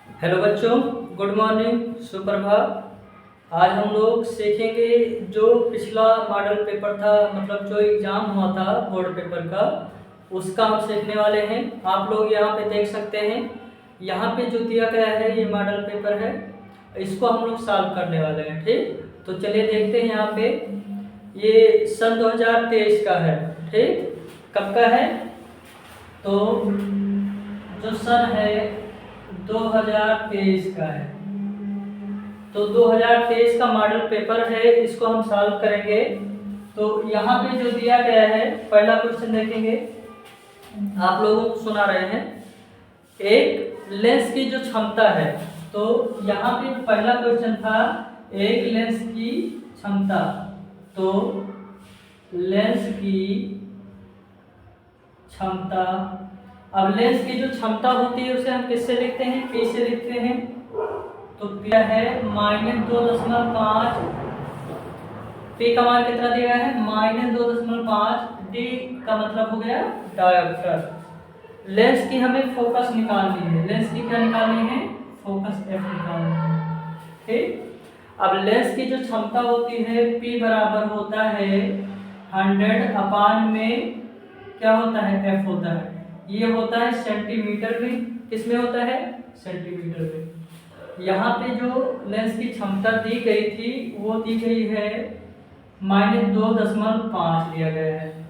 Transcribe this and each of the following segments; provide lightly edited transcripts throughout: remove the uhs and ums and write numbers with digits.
Hello बच्चों, good morning, सुप्रभात। आज हम लोग सीखेंगे जो पिछला मॉडल पेपर था, मतलब जो एग्ज़ाम हुआ था बोर्ड पेपर का, उसका हम सीखने वाले हैं। आप लोग यहाँ पे देख सकते हैं, यहाँ पे जो दिया गया है ये मॉडल पेपर है, इसको हम लोग सॉल्व करने वाले हैं। ठीक, तो चलिए देखते हैं। यहाँ पे ये सन 2023 का है। ठीक, कब का है? तो जो सन है 2023 का है, तो 2023 का मॉडल पेपर है, इसको हम सॉल्व करेंगे। तो यहाँ पे जो दिया गया है, पहला क्वेश्चन देखेंगे, आप लोगों को सुना रहे हैं। एक लेंस की जो क्षमता है, तो यहाँ पे पहला क्वेश्चन था एक लेंस की क्षमता। तो लेंस की क्षमता, अब लेंस की जो क्षमता होती है उसे हम किससे लिखते हैं? पी से लिखते हैं। तो पी है -2.5। पी का मान कितना दिया है? -2.5। डी का मतलब हो गया डायोप्टर। लेंस की हमें फोकस निकालनी है। लेंस की क्या निकालनी है? फोकस एफ निकालनी है। ठीक, अब लेंस की जो क्षमता होती है पी बराबर होता है 100 अपान में क्या होता है? एफ होता है। ये होता है सेंटीमीटर में। किस में होता है? सेंटीमीटर में। यहाँ पे जो लेंस की क्षमता दी गई थी वो दी गई है -2.5 दिया गया है,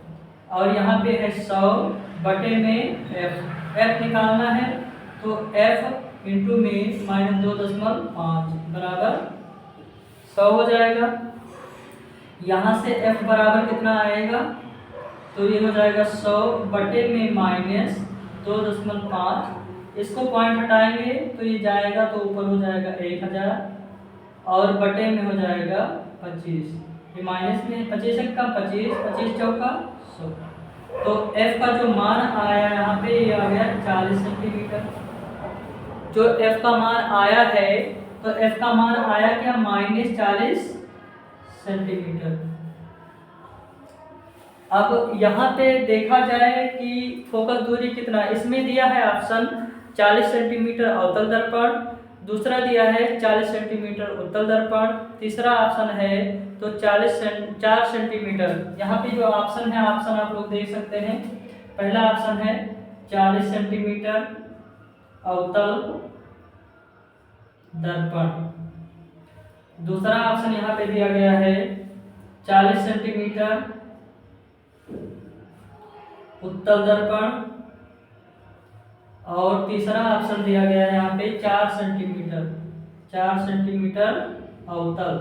और यहाँ पे है 100 बटे में एफ। एफ निकालना है तो एफ इंटू में -2.5 बराबर 100 हो जाएगा। यहाँ से एफ बराबर कितना आएगा? तो ये हो जाएगा 100 बटे में -2.5। इसको पॉइंट हटाएंगे तो ये जाएगा, तो ऊपर हो जाएगा 1000 और बटे में हो जाएगा 25। ये माइनस में 25 एक कम 25, 25 चौका 100। तो F का जो मान आया यहाँ पे ये आ गया 40 सेंटीमीटर। जो F का मान आया है, तो F का मान आया क्या? -40 सेंटीमीटर। अब यहाँ पे देखा जाए कि फोकस दूरी कितना, इसमें दिया है ऑप्शन 40 सेंटीमीटर अवतल दर्पण, दूसरा दिया है 40 सेंटीमीटर उत्तल दर्पण, तीसरा ऑप्शन है तो 4 सेंटीमीटर। यहाँ पे जो ऑप्शन है, ऑप्शन आप लोग देख सकते हैं। पहला ऑप्शन है 40 सेंटीमीटर अवतल दर्पण, दूसरा ऑप्शन यहाँ पे दिया गया है 40 सेंटीमीटर उत्तल दर्पण, और तीसरा ऑप्शन दिया गया है यहाँ पे 4 सेंटीमीटर अवतल।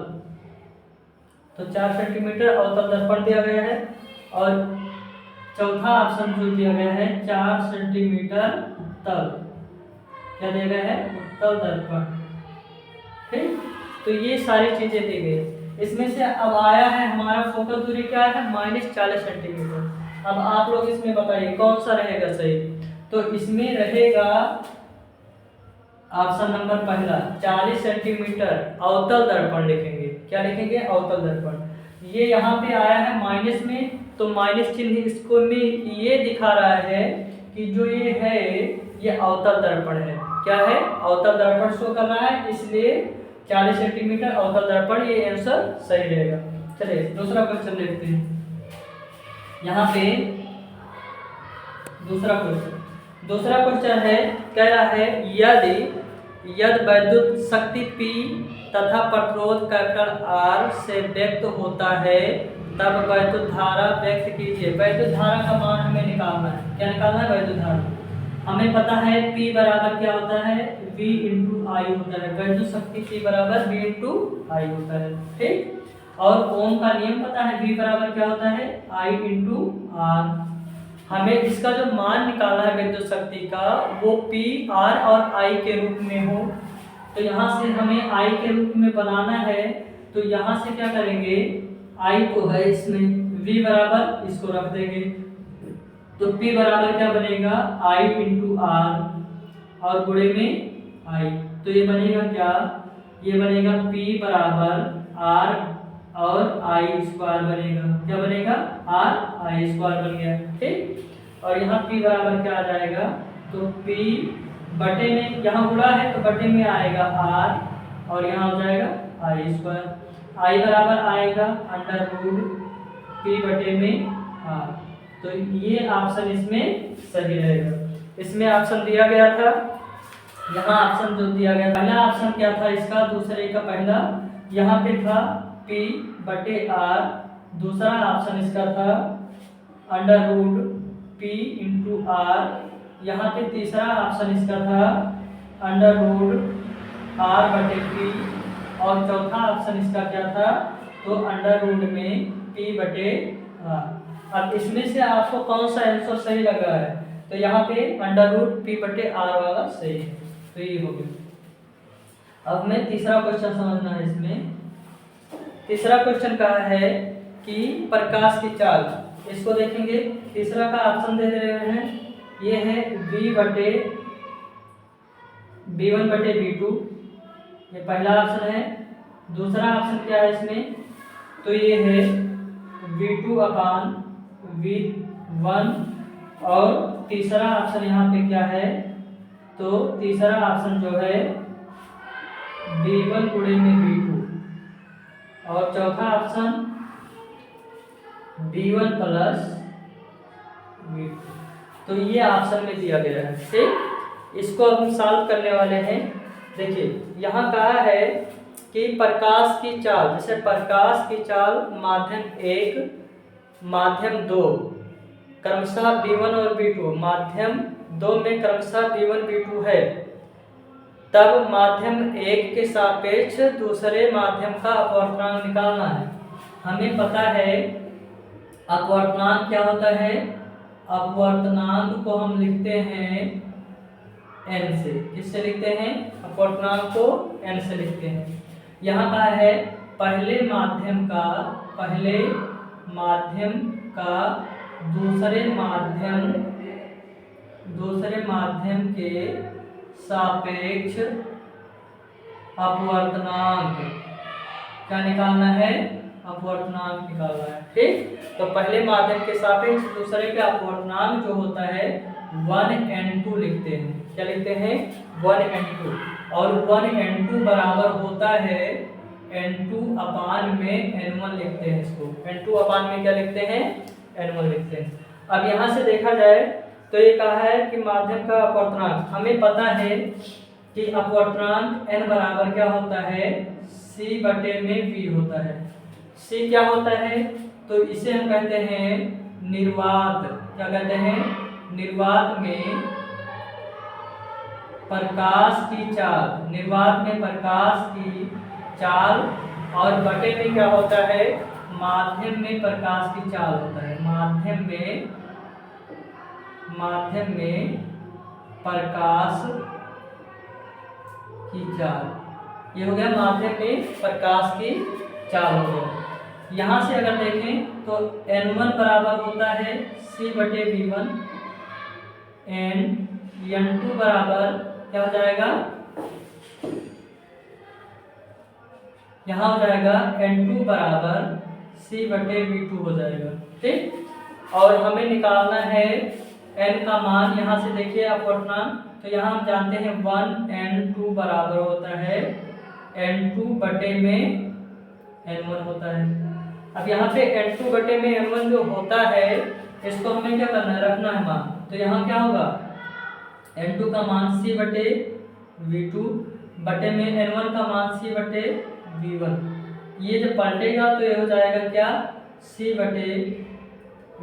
तो 4 सेंटीमीटर अवतल दर्पण दिया गया है, और चौथा ऑप्शन जो दिया गया है 4 सेंटीमीटर उत्तल, क्या दिया गया है? उत्तल दर्पण। ठीक, तो ये सारी चीजें दी गई। इसमें से अब आया है हमारा फोकस दूरी क्या है? -40 सेंटीमीटर। अब आप लोग इसमें बताइए कौन सा रहेगा सही? तो इसमें रहेगा ऑप्शन नंबर पहला 40 सेंटीमीटर अवतल दर्पण लिखेंगे। क्या लिखेंगे? अवतल दर्पण। ये यहाँ पे आया है माइनस में, तो माइनस चिन्ह इसको में ये दिखा रहा है कि जो ये है ये अवतल दर्पण है। क्या है? अवतल दर्पण शो कर रहा है, इसलिए 40 सेंटीमीटर अवतल दर्पण, ये आंसर सही रहेगा। चलिए दूसरा क्वेश्चन देखते हैं। यहाँ पे दूसरा क्वेश्चन है, कह रहा है यदि वैद्युत शक्ति P तथा प्रतिरोध R से व्यक्त होता है, तब वैद्युत धारा व्यक्त कीजिए। वैद्युत धारा का मान हमें निकालना है। क्या निकालना है? वैद्युत धारा। हमें पता है P बराबर क्या होता है? V इंटू आई होता है। वैद्युत शक्ति P बराबर V इंटू आई होता है। ठीक, और ओम का नियम पता है, V बराबर क्या होता है? I into R. हमें इसका जो मान निकालना है विद्युत शक्ति का, वो P, R और I के रूप में हो। तो यहाँ से हमें I के रूप में बनाना है, तो यहाँ से क्या करेंगे? I को है इसमें V बराबर इसको रख देंगे, तो P बराबर क्या बनेगा? I इंटू आर और गुणे में I। तो ये बनेगा क्या? ये बनेगा P बराबर R और आई स्क्वायर बनेगा। क्या बनेगा? आर आई स्क्वायर बन गया। ठीक, और यहाँ P बराबर क्या आ जाएगा? तो P बटे में यहाँ गुणा है तो बटे में आएगा r और यहाँ हो जाएगा आई स्क्वायर। आई बराबर आएगा अंडर रूट p बटे में r। तो ये ऑप्शन इसमें सही रहेगा। इसमें ऑप्शन दिया गया था, यहाँ ऑप्शन जो दिया गया पहला ऑप्शन क्या था इसका, दूसरे का पहला यहाँ पे था p बटे r, दूसरा ऑप्शन इसका था under root p into r, यहाँ पे तीसरा ऑप्शन इसका था अंडर रूट r बटे p, और चौथा ऑप्शन इसका क्या था, तो अंडर रूट में p बटे r। अब इसमें से आपको कौन सा आंसर सही लग रहा है, तो यहाँ पे अंडर रूट p बटे r वाला सही है, तो ये हो गया। अब मैं तीसरा क्वेश्चन समझना है। इसमें तीसरा क्वेश्चन कहा है कि प्रकाश की चाल, इसको देखेंगे। तीसरा का ऑप्शन दे रहे हैं, ये है v1 बटे v2, ये पहला ऑप्शन है। दूसरा ऑप्शन क्या है इसमें, तो ये है v2 अपान v1, और तीसरा ऑप्शन यहाँ पे क्या है, तो तीसरा ऑप्शन जो है v1 गुणे में v2, और चौथा ऑप्शन v1 प्लस v2। तो ये ऑप्शन में दिया गया है, ठीक। इसको अब हम सॉल्व करने वाले हैं। देखिए यहाँ कहा है कि प्रकाश की चाल, जैसे प्रकाश की चाल माध्यम 1 माध्यम 2 क्रमशः v1 और v2, माध्यम 2 में क्रमशः v1 v2 है, तब माध्यम 1 के सापेक्ष दूसरे माध्यम का अपवर्तनांक निकालना है। हमें पता है अपवर्तनांक क्या होता है, अपवर्तनांक को हम लिखते हैं n से। किससे लिखते हैं, अपवर्तनांक को n से लिखते हैं। यहाँ का है पहले माध्यम का दूसरे माध्यम के सापेक्ष अपवर्तनांक क्या निकालना है, अपवर्तनांक निकालना है, ठीक। तो पहले माध्यम के सापेक्ष दूसरे का अपवर्तनांक जो होता है 1n2 लिखते हैं। क्या लिखते हैं, 1n2, और 1n2 बराबर होता है n2 अपान में n1 लिखते हैं। इसको n2 अपान में क्या लिखते हैं, n1 लिखते हैं। अब यहाँ से देखा जाए तो ये कहा है कि माध्यम का अपवर्तनांक, हमें पता है कि अपवर्तनांक n बराबर क्या होता है, c बटे में v होता है। c क्या होता है, तो इसे हम कहते हैं निर्वात। क्या कहते हैं, निर्वात में प्रकाश की चाल, निर्वात में प्रकाश की चाल, और बटे में क्या होता है, माध्यम में प्रकाश की चाल होता है। माध्यम में प्रकाश की चाल, ये हो गया माध्यम में प्रकाश की चाल हो गया। यहाँ से अगर देखें तो n1 बराबर होता है c बटे v1, n2 बराबर क्या हो जाएगा, यहाँ हो जाएगा n2 बराबर c बटे v2 हो जाएगा, ठीक। और हमें निकालना है n का मान। यहाँ से देखिए अपवर्तनांक, तो यहाँ हम जानते हैं 1n2 बराबर होता है n2 बटे में n1 होता है। अब यहाँ पे n2 बटे में n1 जो होता है, इसको हमें क्या करना है, रखना है मान। तो यहाँ क्या होगा, n2 का मान c बटे v2 बटे में n1 का मान c बटे v1। ये जब पलटेगा तो ये हो जाएगा क्या, c बटे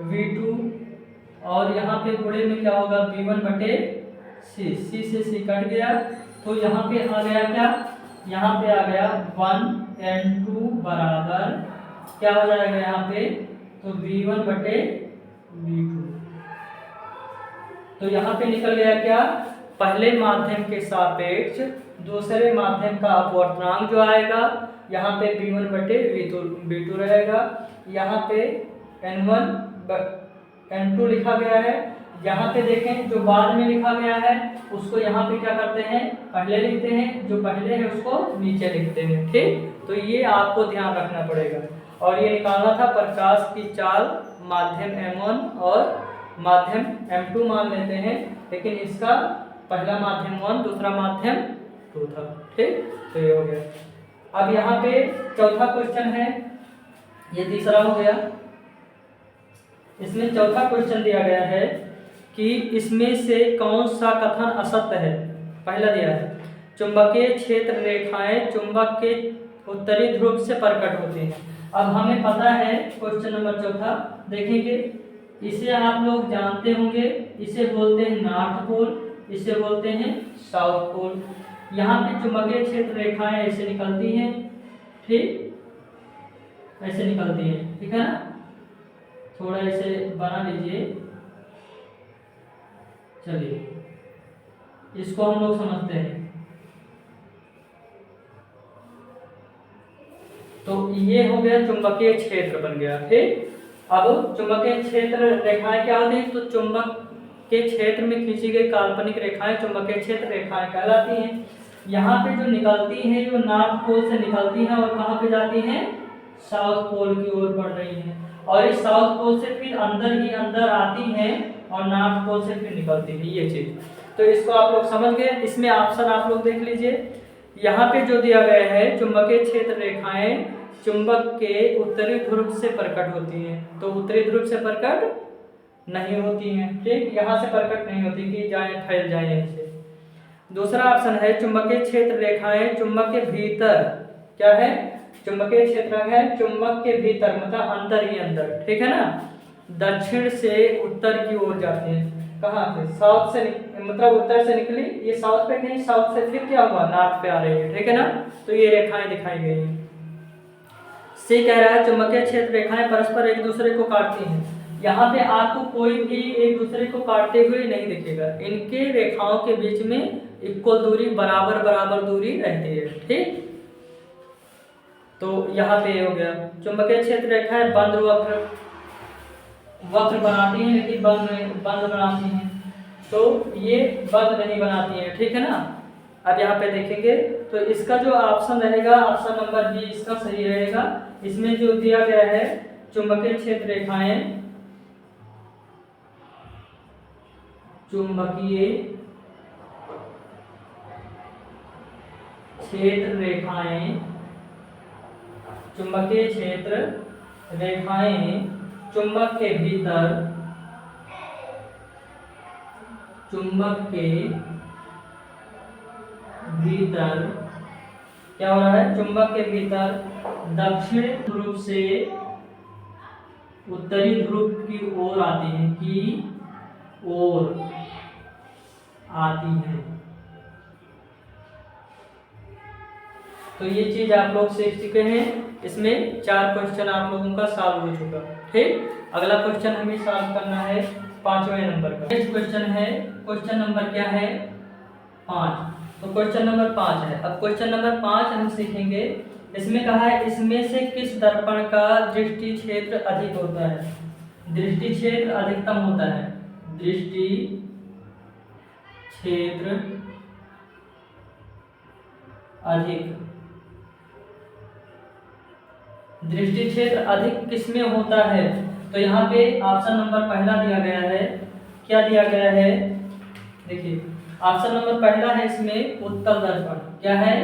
v2, और यहाँ पे गुणे में क्या होगा, v1 बटे c। c से c कट गया, तो यहाँ पे आ गया क्या, यहाँ पे आ गया 1n2 बराबर क्या हो जाएगा यहाँ पे, तो v1 बटे v2। तो यहाँ पे निकल गया क्या, पहले माध्यम के सापेक्ष दूसरे माध्यम का अपवर्तनांक जो आएगा, यहाँ पे v1 बटे v2 रहेगा। यहाँ पे n2 लिखा गया है। यहाँ पे देखें जो बाद में लिखा गया है उसको यहाँ पे क्या करते हैं, पहले लिखते हैं, जो पहले है उसको नीचे लिखते हैं, ठीक। तो ये आपको ध्यान रखना पड़ेगा। और ये निकालना था प्रकाश की चाल माध्यम m1 और माध्यम m2 मान लेते हैं, लेकिन इसका पहला माध्यम 1, दूसरा माध्यम 2 था। ठीक, तो ये हो गया। अब यहाँ पे चौथा क्वेश्चन है, ये तीसरा हो गया। इसमें चौथा क्वेश्चन दिया गया है कि इसमें से कौन सा कथन असत्य है। पहला दिया है चुंबकीय क्षेत्र रेखाएं चुंबक के उत्तरी ध्रुव से प्रकट होती हैं। अब हमें पता है क्वेश्चन नंबर चौथा देखेंगे, इसे आप लोग जानते होंगे, इसे बोलते हैं नॉर्थ पोल, इसे बोलते हैं साउथ पोल। यहाँ पे चुंबकीय क्षेत्र रेखाएं ऐसे निकलती हैं, ठीक, ऐसे निकलती हैं, ठीक है ना। थोड़ा ऐसे बना लीजिए, चलिए इसको हम लोग समझते हैं। तो ये हो गया चुंबकीय क्षेत्र बन गया। ठीक, अब चुंबकीय क्षेत्र रेखाएं क्या होती हैं, तो चुंबक के क्षेत्र में खींची गई काल्पनिक रेखाएं चुंबकीय क्षेत्र रेखाएं कहलाती हैं। यहाँ पे जो निकलती हैं, जो नॉर्थ पोल से निकलती हैं और कहाँ पे जाती हैं, साउथ पोल की ओर बढ़ रही हैं, और इस साउथ पोल से फिर अंदर ही अंदर आती हैं और नॉर्थ पोल से फिर निकलती है, ये चीज। तो इसको आप लोग समझ गए। इसमें ऑप्शन आप लोग देख लीजिए, यहाँ पे जो दिया गया है चुंबकीय क्षेत्र रेखाएं चुंबक के उत्तरी ध्रुव से प्रकट होती हैं, तो उत्तरी ध्रुव से प्रकट नहीं होती हैं। ठीक, यहाँ से प्रकट नहीं होती कि जाए फैल जाए यहीं से। दूसरा ऑप्शन है चुंबकीय क्षेत्र रेखाएं चुंबक के भीतर, क्या है, चुंबकीय क्षेत्र है चुंबक के भीतर, मतलब अंदर ही अंदर, ठीक है ना, दक्षिण से उत्तर की ओर जाते हैं। कहाँ पे, साउथ से मतलब उत्तर से निकली, ये साउथ पे गई, साउथ से फिर क्या हुआ, नॉर्थ पे आ रही है, ठीक है ना। तो ये रेखाएं दिखाई गई हैं। सी कह रहा है चुंबकीय क्षेत्र रेखाएं परस्पर एक दूसरे को काटती हैं। यहाँ पे आपको कोई भी एक दूसरे को काटते हुए नहीं दिखेगा, इनके रेखाओं के बीच में इक्वल दूरी, बराबर बराबर दूरी रहती है। ठीक, तो यहाँ पे हो गया चुंबकीय क्षेत्र रेखाएं बंद वक्र बनाती हैं, लेकिन बंद बनाती हैं, तो ये बंद नहीं बनाती हैं, ठीक है ना। अब यहाँ पे देखेंगे तो इसका जो ऑप्शन रहेगा, ऑप्शन नंबर बी इसका सही रहेगा। इसमें जो दिया गया है चुंबकीय क्षेत्र रेखाएं चुंबकीय क्षेत्र रेखाएं चुंबकीय क्षेत्र रेखाएं चुंबक के भीतर, चुंबक के भीतर क्या हो रहा है, चुंबक के भीतर दक्षिण ध्रुव से उत्तरी ध्रुव की ओर आती हैं, की ओर आती हैं। तो ये चीज आप लोग सीख चुके हैं। इसमें 4 क्वेश्चन आप लोगों का सॉल्व हो चुका। ठीक, अगला क्वेश्चन हमें सॉल्व करना है 5वें नंबर का। नेक्स्ट क्वेश्चन है, क्वेश्चन नंबर क्या है, 5। तो क्वेश्चन नंबर 5 है। अब क्वेश्चन नंबर 5 हम सीखेंगे। इसमें कहा है इसमें से किस दर्पण का दृष्टि क्षेत्र अधिक होता है। दृष्टि क्षेत्र अधिकतम होता है, दृष्टि क्षेत्र अधिक, दृष्टि क्षेत्र अधिक किसमें होता है। तो यहाँ पे ऑप्शन नंबर पहला दिया गया है, क्या दिया गया है, देखिए ऑप्शन नंबर पहला है इसमें उत्तल दर्पण, क्या है,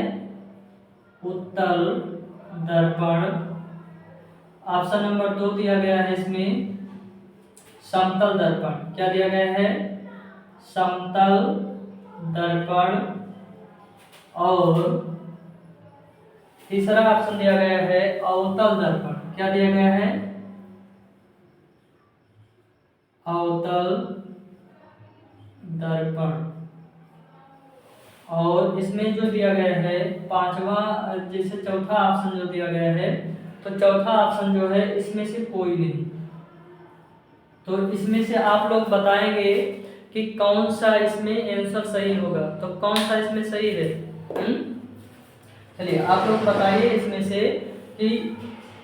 उत्तल दर्पण। ऑप्शन नंबर 2 दिया गया है इसमें समतल दर्पण, क्या दिया गया है, समतल दर्पण। और तीसरा ऑप्शन दिया गया है अवतल दर्पण, क्या दिया गया है, अवतल दर्पण। और इसमें जो दिया गया है 5वां, जैसे चौथा ऑप्शन जो दिया गया है, तो चौथा ऑप्शन जो है इसमें से कोई नहीं। तो इसमें से आप लोग बताएंगे कि कौन सा इसमें आंसर सही होगा। तो कौन सा इसमें सही है, चलिए आप लोग बताइए इसमें से कि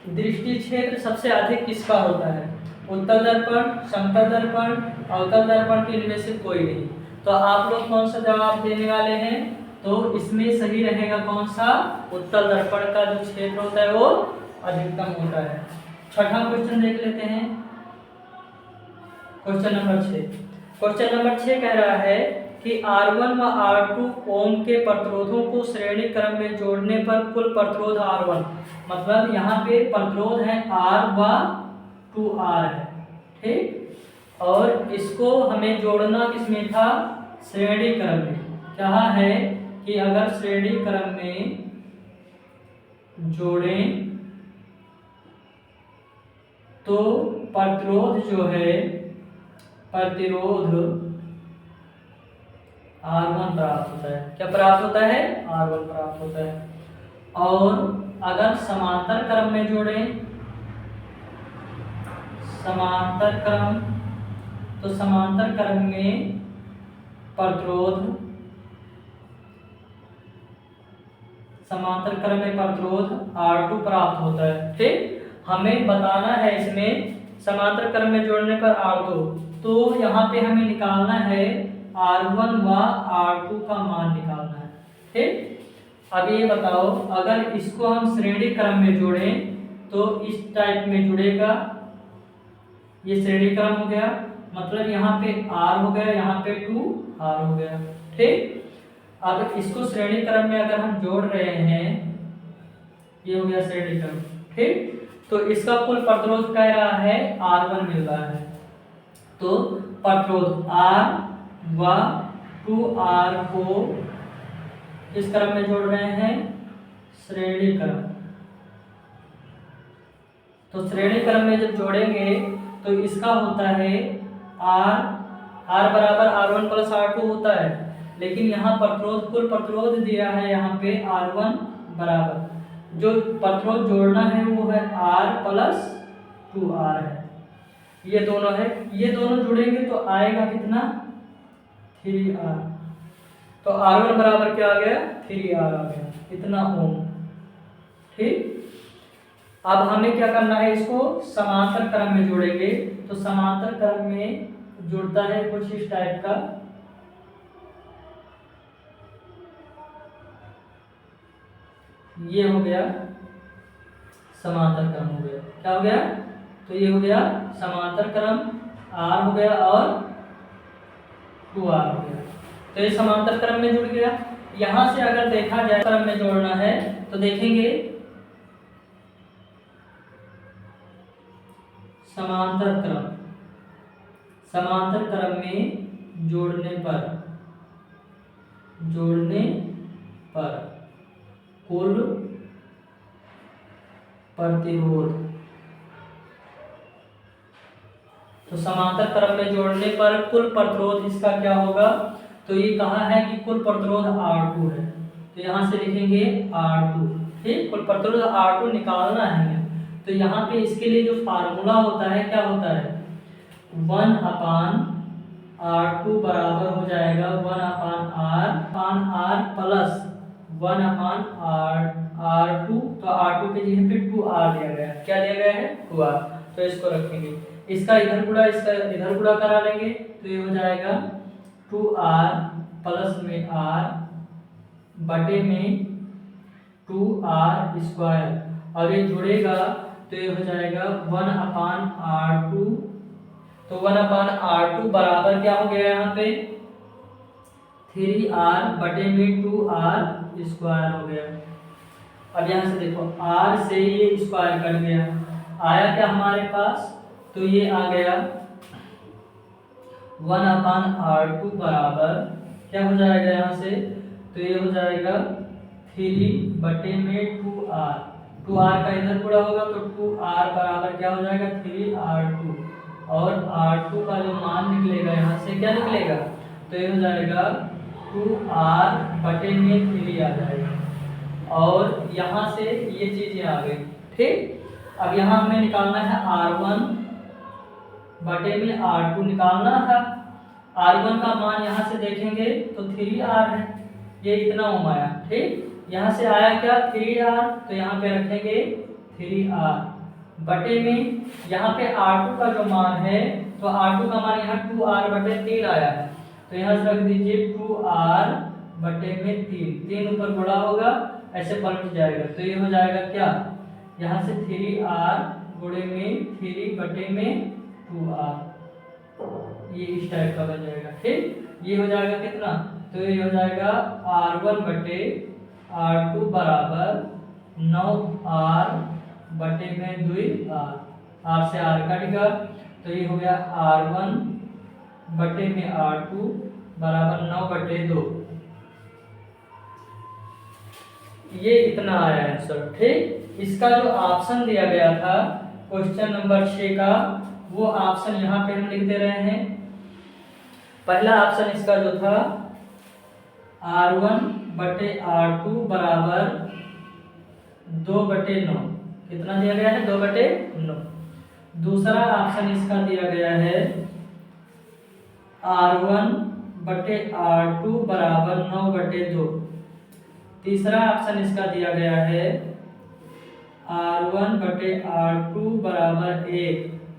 दृष्टि क्षेत्र सबसे अधिक किसका होता है, उत्तल दर्पण, समतल दर्पण, अवतल दर्पण के इनमें से कोई नहीं। तो आप लोग कौन सा जवाब देने वाले हैं, तो इसमें सही रहेगा कौन सा, उत्तल दर्पण का जो क्षेत्र होता है वो अधिकतम होता है। छठा क्वेश्चन देख लेते हैं, क्वेश्चन नंबर 6। क्वेश्चन नंबर 6 कह रहा है कि R1 व R2 ओम के प्रतिरोधों को श्रेणी क्रम में जोड़ने पर कुल प्रतिरोध R1, मतलब यहाँ पे प्रतिरोध है R व 2R है, ठीक। और इसको हमें जोड़ना किसमें था, श्रेणी क्रम में। कहा है कि अगर श्रेणी क्रम में जोड़ें तो प्रतिरोध जो है, प्रतिरोध R1 प्राप्त होता है। क्या प्राप्त होता है, R1 प्राप्त होता है। और अगर समांतर क्रम में जोड़ें, समांतर क्रम, तो समांतर क्रम में प्रतिरोध, समांतर क्रम में प्रतिरोध R2 प्राप्त होता है, ठीक। हमें बताना है इसमें समांतर क्रम में जोड़ने पर R2, तो यहाँ पे हमें निकालना है R1 व R2 का मान निकालना है, ठीक। अब ये बताओ, अगर इसको हम श्रेणी क्रम में जोड़ें तो इस टाइप में जुड़ेगा, ये श्रेणी क्रम हो गया, मतलब यहाँ पे R हो गया, यहाँ पे 2R हो गया, ठीक। अब इसको श्रेणी क्रम में अगर हम जोड़ रहे हैं, ये हो गया श्रेणी क्रम, ठीक। तो इसका कुल प्रतिरोध कह रहा है R1 मिल रहा है, तो प्रतिरोध R व 2R को किस क्रम में जोड़ रहे हैं, श्रेणी क्रम। तो श्रेणी क्रम में जब जोड़ेंगे तो इसका होता है R बराबर R1 प्लस R2 होता है, लेकिन यहाँ प्रतिरोध, कुल प्रतिरोध दिया है यहाँ पे R1 बराबर, जो प्रतिरोध जोड़ना है वो है R प्लस 2R है, ये दोनों है, ये दोनों जुड़ेंगे तो आएगा कितना, 3R। तो R1 बराबर क्या आ गया, 3R आ गया, इतना ओम, ठीक। अब हमें क्या करना है, इसको समांतर क्रम में जोड़ेंगे, तो समांतर क्रम में जुड़ता है कुछ इस टाइप का, ये हो गया समांतर क्रम, हो गया, क्या हो गया, तो ये हो गया समांतर क्रम, R हो गया और 2R हो गया, तो ये समांतर क्रम में जुड़ गया। यहां से अगर देखा जाए क्रम में जोड़ना है तो देखेंगे समांतर क्रम, समांतर क्रम में जोड़ने पर कुल प्रतिरोध, तो समांतर क्रम में जोड़ने पर कुल प्रतिरोध इसका क्या होगा, तो ये कहा है कि कुल प्रतिरोध R2 है, तो यहाँ से लिखेंगे R2, ठीक। कुल प्रतिरोध R2 निकालना है, तो यहाँ पे इसके लिए जो फार्मूला होता है क्या होता है, 1/R2 बराबर हो जाएगा 1/R प्लस 1/R2, तो R2 के जगह पे 2R दिया गया है, क्या दिया गया है, 2R, तो इसको रखेंगे, इसका इधर गुणा, इसका इधर गुणा करा लेंगे, तो ये हो जाएगा 2R प्लस में R बटे में 2R स्क्वायर, और ये जुड़ेगा तो ये हो जाएगा 1/R2, तो 1/R2 बराबर क्या हो गया यहाँ पे, 3R बटे में 2R स्क्वायर हो गया। अब यहाँ से देखो R से ये स्क्वायर कट गया, आया क्या हमारे पास, तो ये आ गया 1/R2 बराबर क्या हो जाएगा यहाँ से, तो ये हो जाएगा 3 बटे में 2R का इधर पूरा होगा, तो 2R बराबर क्या हो जाएगा, 3R2, और R2 का जो मान निकलेगा यहाँ से क्या निकलेगा, तो ये हो जाएगा 2R बटे में 3 आ जाएगा, और यहाँ से ये चीज़ें आ गई, ठीक। अब यहाँ हमें निकालना है R1 बटे में R2 निकालना था, R1 का मान यहाँ से देखेंगे तो 3R है, ये इतना ओम आया, ठीक। यहाँ से आया क्या, 3R, तो यहाँ पे रखेंगे 3R बटे में, यहाँ पे R2 का जो मान है, तो R2 का मान यहाँ 2R बटे 3 आया है, तो यहाँ से रख दीजिए 2R बटे में 3 ऊपर गुणा होगा, ऐसे पलट जाएगा, तो ये हो जाएगा क्या, यहाँ से 3R गुणे में 3 बटे में 2R, ये इस टाइप का बन जाएगा, ठीक। ये हो जाएगा कितना, तो ये हो जाएगा R1 बटे R2 बराबर 9R बटे में 2R, R से R कटेगा तो ये हो गया R1 बटे में R2 बराबर 9 बटे 2। ये इतना आया आंसर। ठीक, इसका जो ऑप्शन दिया गया था क्वेश्चन नंबर 6 का, वो ऑप्शन यहाँ पे हम लिख दे रहे हैं। पहला ऑप्शन इसका जो था R1 बटे R2 बराबर 2 बटे 9, कितना दिया गया है, 2 बटे 9। दूसरा ऑप्शन इसका दिया गया है R1 बटे R2 बराबर 9 बटे 2। तीसरा ऑप्शन इसका दिया गया है R1 बटे R2 बराबर 1।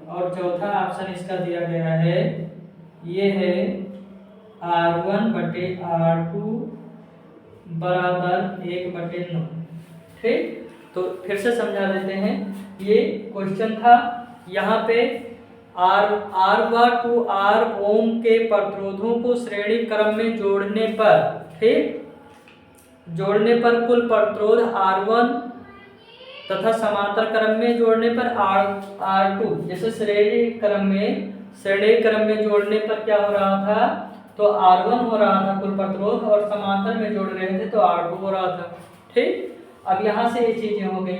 और चौथा ऑप्शन इसका दिया गया है, ये है R1 बटे R2 बराबर 1 बटे 9। ठीक, तो फिर से समझा देते हैं। ये क्वेश्चन था, यहाँ पे R व 2R ओम के प्रतिरोधों को श्रेणी क्रम में जोड़ने पर, ठीक, जोड़ने पर कुल प्रतिरोध R1 तथा समांतर क्रम में जोड़ने पर R2, जैसे श्रेणी क्रम में जोड़ने पर क्या हो रहा था, तो R1 हो रहा था कुल प्रतिरोध, और समांतर में जोड़ रहे थे तो R2 हो रहा था। ठीक, अब यहाँ से ये चीजें हो गई।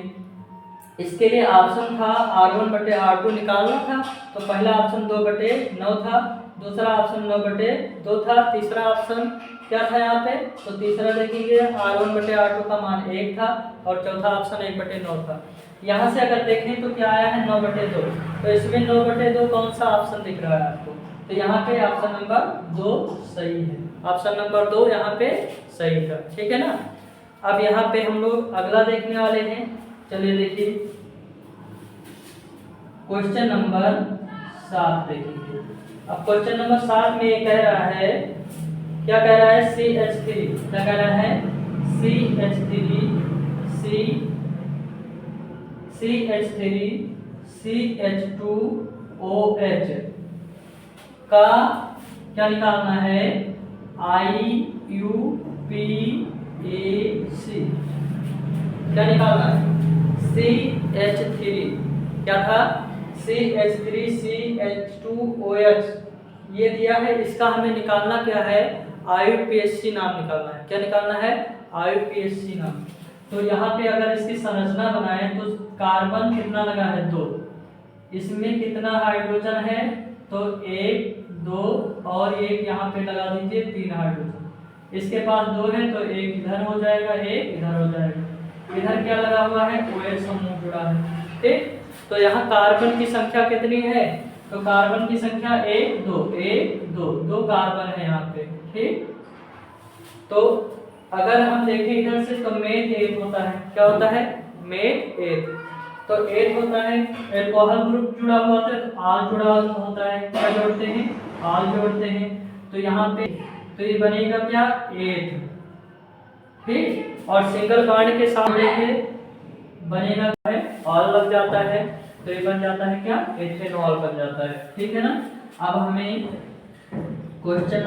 इसके लिए ऑप्शन था R1 बटे R2 निकालना था, तो पहला ऑप्शन 2 बटे 9 था, दूसरा ऑप्शन 9 बटे 2 था, तीसरा ऑप्शन क्या था यहाँ पे, तो तीसरा देखेंगे R1 बटे R2 का मान 1 था, और चौथा ऑप्शन 1 बटे 9 था। यहाँ से अगर देखें तो क्या आया है 9 बटे 2, तो इसमें 9 बटे 2 कौन सा ऑप्शन दिख रहा है आपको, तो यहाँ पे ऑप्शन नंबर 2 सही है, ऑप्शन नंबर 2 यहाँ पे सही था। ठीक है ना। अब यहाँ पे हम लोग अगला देखने वाले हैं, चलिए देखिए क्वेश्चन नंबर 7 देखेंगे। अब क्वेश्चन नंबर 7 में ये कह रहा है, क्या कह रहा है, CH3, क्या कह रहा है, CH3 CH2OH का क्या निकालना है, IUPAC, क्या निकालना है, CH3 क्या था, CH3 CH2OH ये दिया है, इसका हमें निकालना क्या है, IUPAC नाम निकालना है। क्या निकालना है, IUPAC नाम। तो यहाँ पे अगर इसकी संरचना बनाए तो कार्बन कितना लगा है, 2, इसमें कितना हाइड्रोजन है, तो 1 2 और 1 यहाँ पे लगा दीजिए, 3 हाइड्रोजन। इसके पास 2 है तो 1 इधर हो जाएगा, 1 इधर हो जाएगा, इधर क्या लगा हुआ है, OH समूह जुड़ा है। ठीक, तो यहाँ कार्बन की संख्या कितनी है, तो कार्बन की संख्या 1 2 कार्बन है यहाँ पे। ठीक, तो अगर हम देखें इधर से तो मेथ 8 होता है, क्या होता है, मेथ 8, तो 8 होता है, एल्कोहल ग्रुप जुड़ा हुआ होता है तो आल जुड़ा होता है, क्या जोड़ते हैं, आल जोड़ते हैं, तो यहाँ पे तो ये बनेगा क्या, 8। ठीक, और सिंगल बॉन्ड के साथ बनेगा क्या है, ऑल लग जाता है, तो ये बन जाता है क्या, एथेनॉल बन जाता है। ठीक है ना। अब हमें क्वेश्चन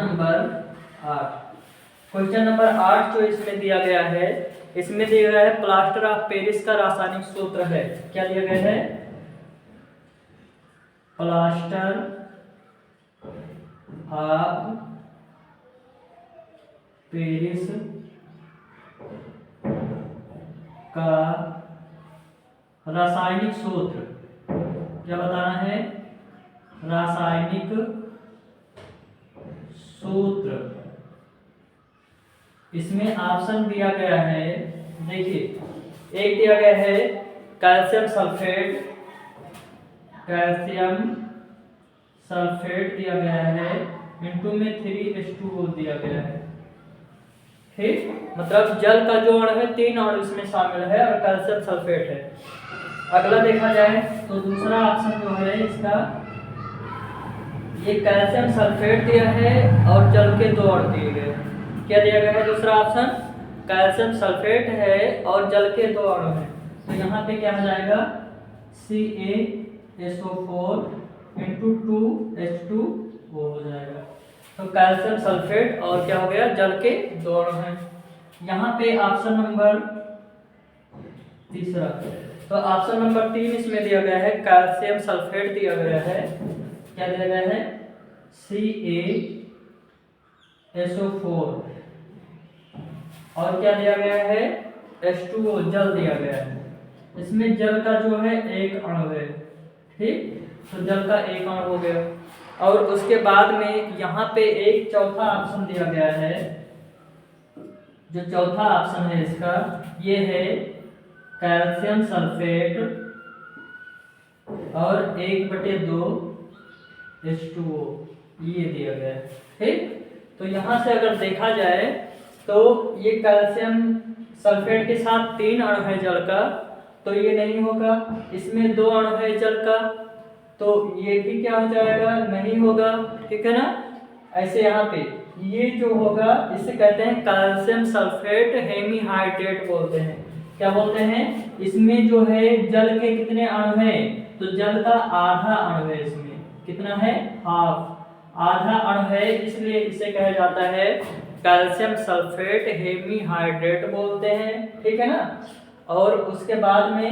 नंबर 8 जो इसमें दिया गया है, इसमें दिया गया है प्लास्टर ऑफ पेरिस का रासायनिक सूत्र है। क्या दिया गया है, प्लास्टर ऑफ पेरिस का रासायनिक सूत्र, क्या बताना है, रासायनिक सूत्र। इसमें ऑप्शन दिया गया है, देखिए एक दिया गया है कैल्शियम सल्फेट दिया गया है, इनटू में 3H2O दिया गया है। ठीक, मतलब जल का जो अणु है 3 अणु इसमें शामिल है और कैल्शियम सल्फेट है। अगला देखा जाए तो दूसरा ऑप्शन जो है इसका, ये कैल्शियम सल्फेट दिया है और जल के 2 अणु दिए गए। क्या दिया गया है, दूसरा ऑप्शन कैल्शियम सल्फेट है और जल के 2 अणु हैं, तो यहाँ पे क्या हो जाएगा, CaSO4 × 2H2O हो जाएगा। तो कैल्शियम सल्फेट और क्या हो गया, जल के दो अणु हैं। यहाँ पे ऑप्शन नंबर तीसरा, तो ऑप्शन नंबर 3 इसमें दिया गया है कैल्शियम सल्फेट दिया गया है। क्या दिया गया है, CaSO4 और क्या दिया गया है, H2O जल दिया गया है। इसमें जल का जो है एक अणु है, ठीक, तो जल का एक अणु हो गया। और उसके बाद में यहाँ पे एक चौथा ऑप्शन दिया गया है, जो चौथा ऑप्शन है इसका, ये है कैल्शियम सल्फेट और 1/2 H2O, ये दिया गया है, ठीक। तो यहाँ से अगर देखा जाए तो ये कैल्शियम सल्फेट के साथ 3 अणु है जल का, तो ये नहीं होगा। इसमें 2 अणु है जल का, तो ये भी क्या हो जाएगा, नहीं होगा, ठीक है ना। ऐसे यहाँ पे ये जो होगा इसे कहते हैं कैल्शियम सल्फेट हेमीहाइड्रेट बोलते हैं। क्या बोलते हैं, इसमें जो है जल के कितने अणु हैं, तो जल का आधा अणु है, इसमें कितना है, हाफ, आधा अणु है, इसलिए इसे कहा जाता है कैल्शियम सल्फेट हेमीहाइड्रेट बोलते हैं, ठीक है ना। और उसके बाद में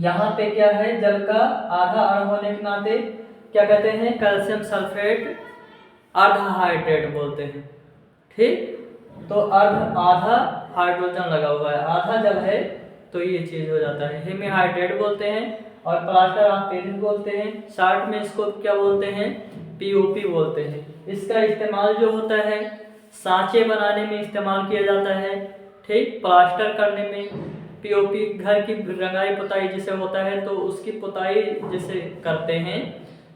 यहाँ पे क्या है, जल का आधा अणु होने के नाते क्या कहते हैं, कैल्शियम सल्फेट अर्धहाइड्रेट बोलते हैं, ठीक। तो आधा हाइड्रोजन लगा हुआ है, आधा जल है, तो ये चीज हो जाता है, हेमीहाइड्रेट बोलते हैं। और प्लास्टर ऑफ पेरिस बोलते हैं, शॉर्ट में इसको क्या बोलते हैं, POP बोलते हैं। इसका इस्तेमाल जो होता है सांचे बनाने में इस्तेमाल किया जाता है, ठीक, प्लास्टर करने में। POP घर की रंगाई पुताई जैसे होता है, तो उसकी पुताई जैसे करते हैं,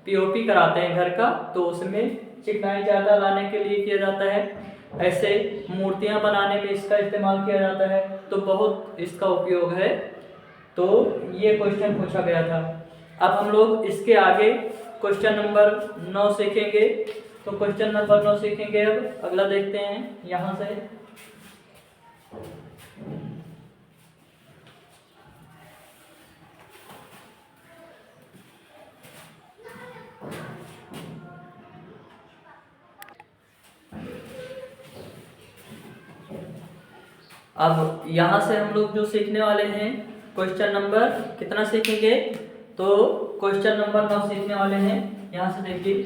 POP कराते हैं घर का, तो उसमें चिकनाई ज़्यादा लाने के लिए किया जाता है। ऐसे मूर्तियां बनाने में इसका इस्तेमाल किया जाता है, तो बहुत इसका उपयोग है। तो ये क्वेश्चन पूछा गया था। अब हम लोग इसके आगे क्वेश्चन नंबर 9 सीखेंगे। तो क्वेश्चन नंबर 9 सीखेंगे, अब अगला देखते हैं यहाँ से। अब यहाँ से हम लोग जो सीखने वाले हैं, क्वेश्चन नंबर कितना सीखेंगे, तो क्वेश्चन नंबर 9 सीखने वाले हैं। यहाँ से देखिए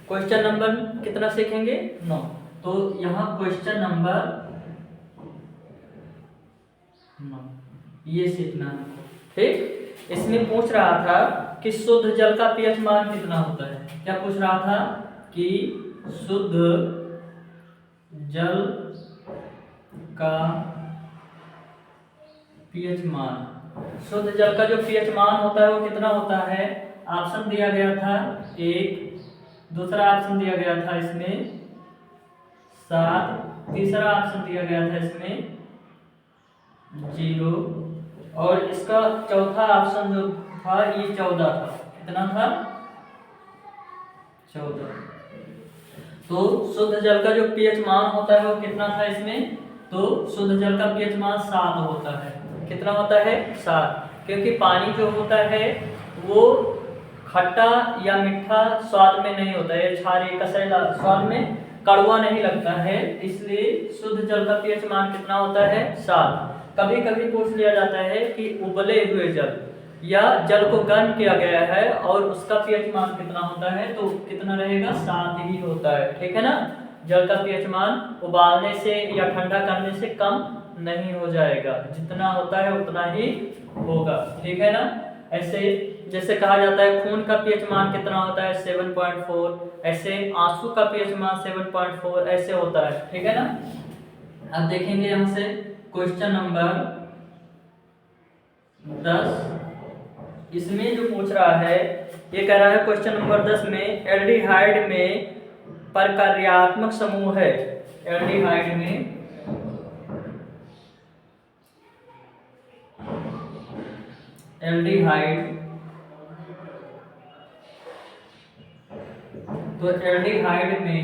क्वेश्चन नंबर कितना सीखेंगे, 9। तो यहाँ क्वेश्चन नंबर 9 ये सीखना है, ठीक। इसमें पूछ रहा था कि शुद्ध जल का pH मान कितना होता है। क्या पूछ रहा था कि शुद्ध जल का pH मान, शुद्ध जल का जो pH मान होता है वो कितना होता है। ऑप्शन दिया गया था 1, दूसरा ऑप्शन दिया गया था इसमें 7, तीसरा ऑप्शन दिया गया था इसमें 0, और इसका चौथा ऑप्शन जो था ये 14 था। कितना था, 14। तो शुद्ध जल का जो pH मान होता है वो कितना था इसमें, तो शुद्ध जल का pH मान 7 होता है। कितना होता है, 7, क्योंकि पानी जो होता है वो खट्टा या मीठा स्वाद में नहीं होता है, क्षारीय कसैला स्वाद में कड़वा नहीं लगता है, इसलिए शुद्ध जल का pH मान कितना होता है, 7। कभी कभी पूछ लिया जाता है कि उबले हुए जल या जल को गर्म किया गया है और उसका pH मान कितना होता है, तो कितना रहेगा, 7 ही होता है, ठीक है ना। जल का pH मान उबालने से या ठंडा करने से कम नहीं हो जाएगा, जितना होता है उतना ही होगा, ठीक है ना। ऐसे जैसे कहा जाता है खून का pH मान कितना होता है, 7.4, ऐसे आंसू का pH मान 7.4 ऐसे होता है, ठीक है ना। अब देखेंगे यहाँ से क्वेश्चन नंबर 10। इसमें जो पूछ रहा है, ये कह रहा है क्वेश्चन नंबर 10 में एल्डिहाइड में प्रकार्यात्मक समूह है। एल्डिहाइड में तो एल्डिहाइड में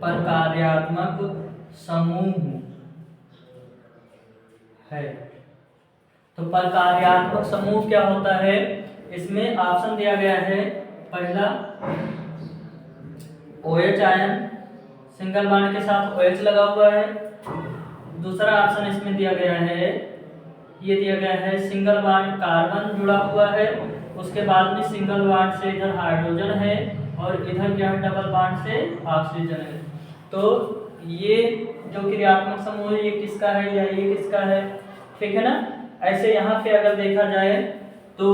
प्रकार्यात्मक समूह है। तो प्रकार्यात्मक समूह क्या होता है, इसमें ऑप्शन दिया गया है। पहला OH आयन, सिंगल बॉन्ड के साथ OH लगा हुआ है। दूसरा ऑप्शन इसमें दिया गया है, ये दिया गया है सिंगल बॉन्ड कार्बन जुड़ा हुआ है, उसके बाद में सिंगल बॉन्ड से इधर हाइड्रोजन है और इधर क्या है, डबल बॉन्ड से ऑक्सीजन है। तो ये जो क्रियात्मक समूह है ये किसका है या ये किसका है, ठीक है ना। ऐसे यहाँ पे अगर देखा जाए तो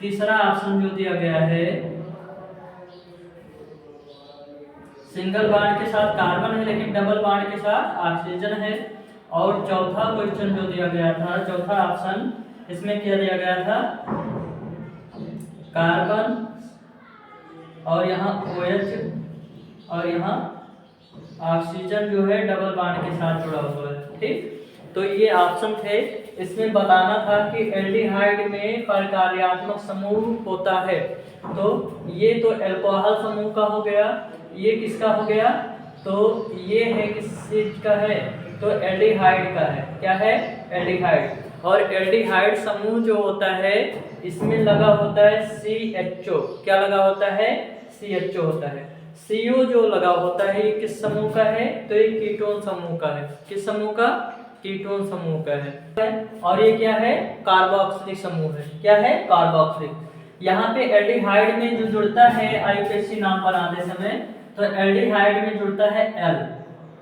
तीसरा ऑप्शन जो दिया गया है, सिंगल बॉन्ड के साथ कार्बन है लेकिन डबल बॉन्ड के साथ ऑक्सीजन है। और चौथा क्वेश्चन जो दिया गया था, चौथा ऑप्शन, इसमें क्या दिया गया था, कार्बन और यहाँ OH और यहाँ ऑक्सीजन जो है डबल बॉन्ड के साथ जुड़ा हुआ है, ठीक। तो ये ऑप्शन थे। इसमें बताना था कि एल्डिहाइड में प्रकार्यात्मक समूह होता है। तो ये तो अल्कोहल समूह का हो गया, ये किसका हो गया, तो ये है किस चीज का है, तो एल्डिहाइड का है। क्या है, एल्डिहाइड। और एल्डिहाइड समूह जो होता है इसमें लगा होता है CHO। क्या लगा होता है, CHO होता है। CO जो लगा होता है ये किस समूह का है, तो ये कीटोन समूह का है। किस समूह का, कीटोन समूह का है। और ये क्या है, कार्बोक्सिलिक समूह है। क्या है, कार्बोक्सिलिक। यहाँ पे एल्डिहाइड में जो जुड़ता है IUPAC नाम बनाते समय, तो एल्डिहाइड में जुड़ता है L।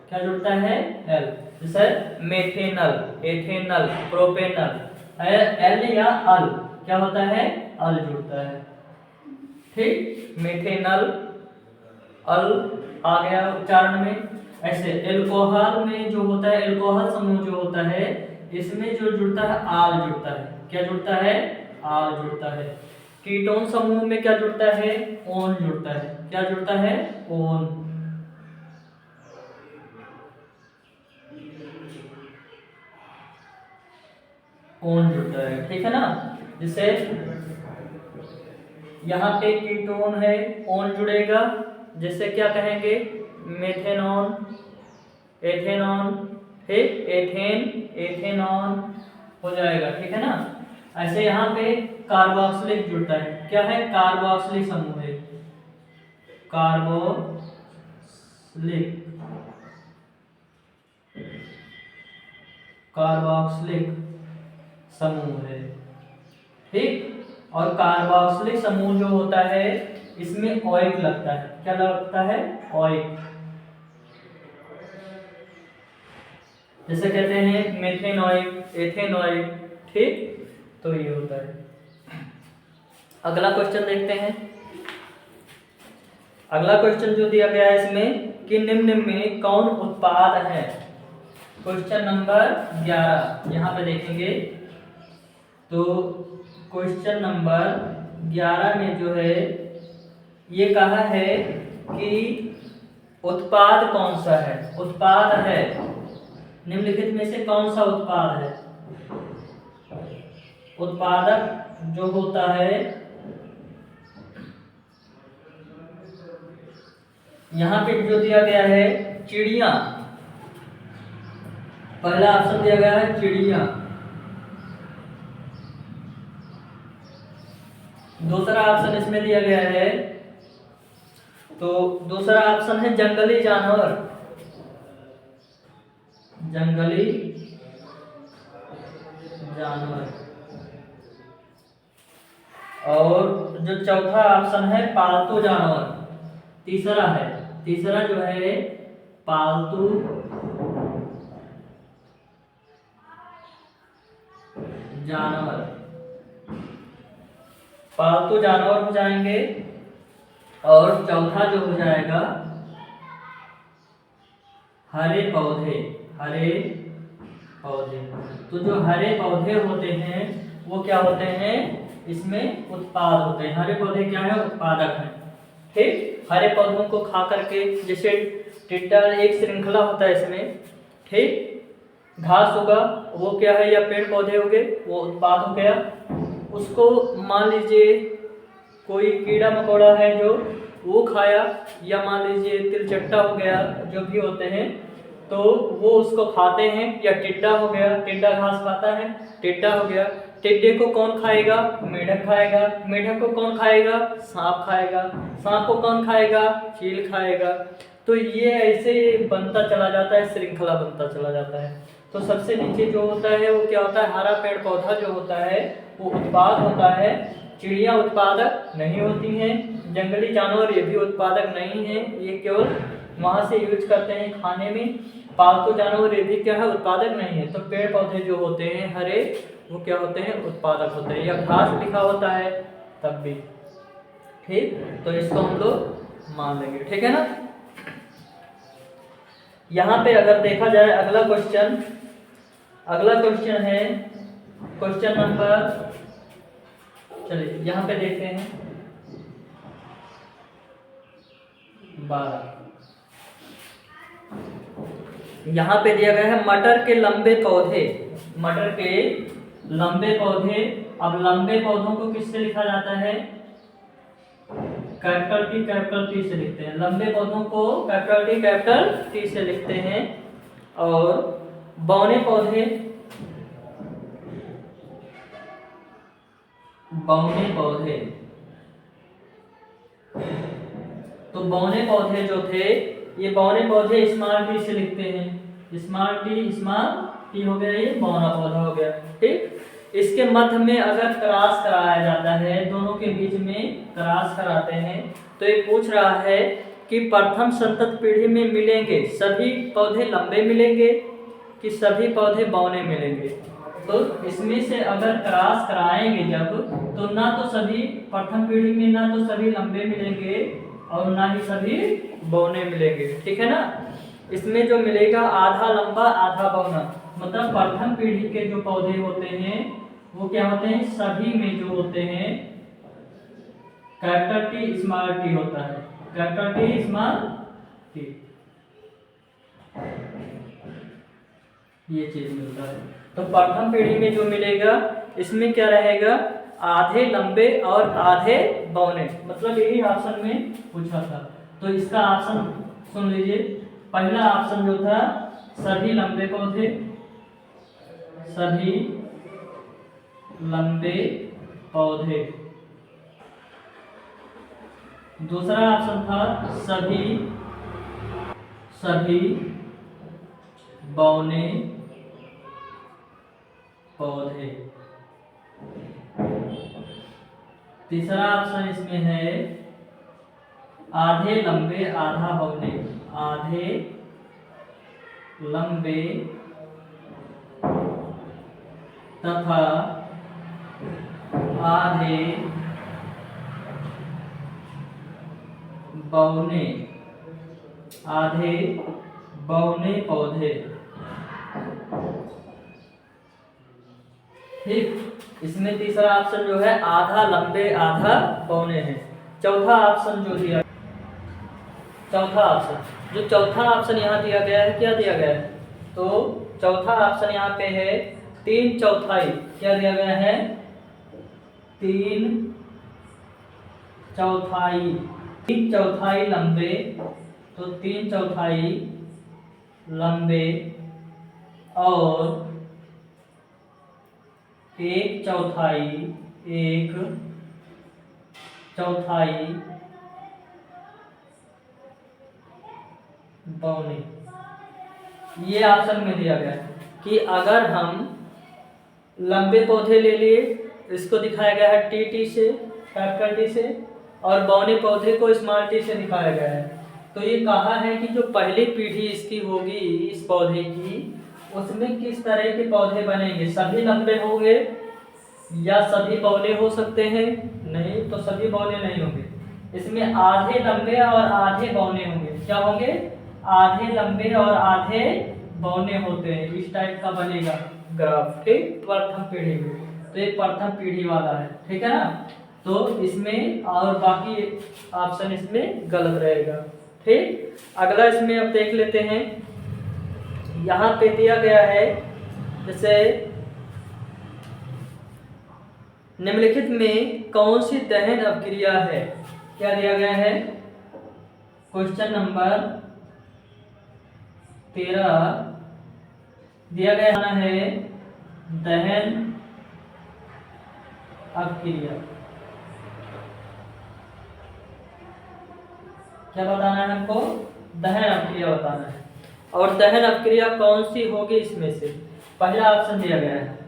क्या जुड़ता है, L। जैसे मेथेनल, एथेनल, प्रोपेनल, L या अल क्या होता है, अल जुड़ता है, ठीक। मेथेनल, अल आ गया उच्चारण में। ऐसे एल्कोहल में जो होता है, एल्कोहल समूह जो होता है इसमें जो जुड़ता है आल जुड़ता है। क्या जुड़ता है, आल जुड़ता है। कीटोन समूह में क्या जुड़ता है, ओन जुड़ता है। क्या जुड़ता है, ओन। ओन जुड़ता है, ठीक है ना। जैसे यहाँ पे कीटोन है, ओन जुड़ेगा। जैसे क्या कहेंगे, मेथेनॉन, एथेनॉन, ठीक, एथेन, एथेनॉन हो जाएगा, ठीक है ना। ऐसे यहाँ पे कार्बोक्सिलिक जुड़ता है। क्या है, कार्बोक्सिलिक समूह है, कार्बोक्सिलिक, कार्बोक्सिलिक समूह है, ठीक। और कार्बोक्सिलिक समूह जो होता है इसमें ओइक लगता है। क्या लगता है, ओइक। जैसे कहते हैं मेथेनोइक, एथेनोइक, ठीक। तो ये होता है। अगला क्वेश्चन देखते हैं। अगला क्वेश्चन जो दिया गया है इसमें कि निम्न में कौन उत्पाद है। क्वेश्चन नंबर 11 यहाँ पे देखेंगे। तो क्वेश्चन नंबर 11 में जो है ये कहा है कि उत्पाद कौन सा है। उत्पाद है निम्नलिखित में से कौन सा उत्पाद है। उत्पादक जो होता है, यहाँ पे जो दिया गया है चिड़िया, पहला ऑप्शन दिया गया है चिड़िया। दूसरा ऑप्शन इसमें दिया गया है, तो दूसरा ऑप्शन है जंगली जानवर, जंगली जानवर। और जो चौथा ऑप्शन है पालतू जानवर। तीसरा है, तीसरा जो है पालतू जानवर। पालतू जानवर हो जाएंगे। और चौथा जो हो जाएगा हरे पौधे, हरे पौधे। तो जो हरे पौधे होते हैं वो क्या होते हैं, इसमें उत्पाद होते हैं। हरे पौधे क्या है, उत्पादक हैं, ठीक। हरे पौधों को खा करके, जैसे टिड्डा एक श्रृंखला होता है इसमें, ठीक। घास होगा वो क्या है, या पेड़ पौधे हो गए वो उत्पाद हो गया। उसको मान लीजिए कोई कीड़ा मकोड़ा है जो वो खाया, या मान लीजिए तिलचट्टा हो गया, जो भी होते हैं तो वो उसको खाते हैं। या टिड्डा हो गया, टिड्डा घास खाता है, टिड्डा हो गया। टिड्डे को कौन खाएगा? मेढक खाएगा। मेढक को कौन खाएगा? सांप खाएगा। सांप को कौन खाएगा? चील खाएगा। तो ये ऐसे बनता चला जाता है, श्रृंखला बनता चला जाता है। तो सबसे नीचे जो होता है वो क्या होता है? हरा पेड़ पौधा जो होता है वो उत्पाद होता है। चिड़िया उत्पादक नहीं होती हैं, जंगली जानवर ये भी उत्पादक नहीं है, ये केवल वहाँ से यूज करते हैं खाने में। पालतू जानवर ये भी क्या है? उत्पादक नहीं है। तो पेड़ पौधे जो होते हैं हरे वो क्या होते हैं? उत्पादक होते हैं। या घास लिखा होता है तब भी, ठीक। तो इसको हम लोग मान लेंगे, ठीक है ना। यहाँ पे अगर देखा जाए अगला क्वेश्चन है क्वेश्चन नंबर, चलिए यहाँ पे देखते हैं 12। यहाँ पे दिया गया है मटर के लंबे पौधे। मटर के लंबे पौधे। अब लंबे पौधों को किससे लिखा जाता है? कैपिटल टी से लिखते हैं। लंबे पौधों को कैपिटल टी से लिखते हैं। और बौने पौधे तो बौने पौधे जो थे, ये बौने पौधे स्मॉल टी से लिखते हैं। स्मॉल टी हो गया, ये बौना पौधा हो गया, ठीक। इसके मध्य में अगर क्रॉस कराया जाता है, दोनों के बीच में क्रॉस कराते हैं, तो ये पूछ रहा है कि प्रथम संतत पीढ़ी में मिलेंगे सभी पौधे लंबे मिलेंगे कि सभी पौधे बौने मिलेंगे। तो इसमें से अगर क्रॉस कराएंगे जब, तो ना तो सभी प्रथम पीढ़ी में ना तो सभी लंबे मिलेंगे और ना ही सभी बौने मिलेंगे, ठीक है ना। इसमें जो मिलेगा आधा लंबा आधा बौना, मतलब प्रथम पीढ़ी के जो पौधे होते हैं वो क्या होते हैं? सभी में जो होते हैं कैपिटल टी स्मॉल टी होता है। कैपिटल टी स्मॉल टी, ये चीज मिलता है। तो प्रथम पीढ़ी में जो मिलेगा इसमें क्या रहेगा? आधे लंबे और आधे बौने, मतलब यही ऑप्शन में पूछा था। तो इसका ऑप्शन सुन लीजिए। पहला ऑप्शन जो था सभी लंबे पौधे, सभी लंबे पौधे। दूसरा ऑप्शन था सभी बौने पौधे। तीसरा ऑप्शन इसमें है आधे लंबे आधा बौने। आधे लंबे तथा आधे बौने, आधे बौने पौधे, ठीक। इसमें तीसरा ऑप्शन जो है आधा लंबे आधा बौने है। चौथा ऑप्शन जो दिया, चौथा ऑप्शन यहाँ दिया गया है, क्या दिया गया है? तो चौथा ऑप्शन यहाँ पे है 3/4। क्या दिया गया है? 3/4 लंबे, तो 3/4 लंबे और 1/4 बौने। ये ऑप्शन में दिया गया है कि अगर हम लंबे पौधे ले लिए, इसको दिखाया गया है टी से, कैपिटल टी से, और बौने पौधे को स्मॉल टी से दिखाया गया है। तो ये कहा है कि जो पहली पीढ़ी इसकी होगी इस पौधे की, उसमें किस तरह के पौधे बनेंगे? सभी लंबे होंगे या सभी बौने हो सकते हैं? नहीं, तो सभी बौने नहीं होंगे। इसमें आधे लंबे और आधे बौने होंगे। क्या होंगे? आधे लंबे और आधे बौने होते हैं। इस टाइप का बनेगा ग्राफ, ठीक, प्रथम पीढ़ी में। तो ये प्रथम पीढ़ी वाला है, ठीक है ना। तो इसमें और बाकी ऑप्शन इसमें गलत रहेगा, ठीक। अगला इसमें अब देख लेते हैं। यहाँ पे दिया गया है जैसे निम्नलिखित में कौन सी दहन अपक्रिया है? क्या दिया गया है? क्वेश्चन नंबर 13 दिया गया है दहन अपक्रिया। क्या बताना है हमको? दहन अपक्रिया बताना है। और दहन अपक्रिया कौन सी होगी इसमें से? पहला ऑप्शन दिया गया है,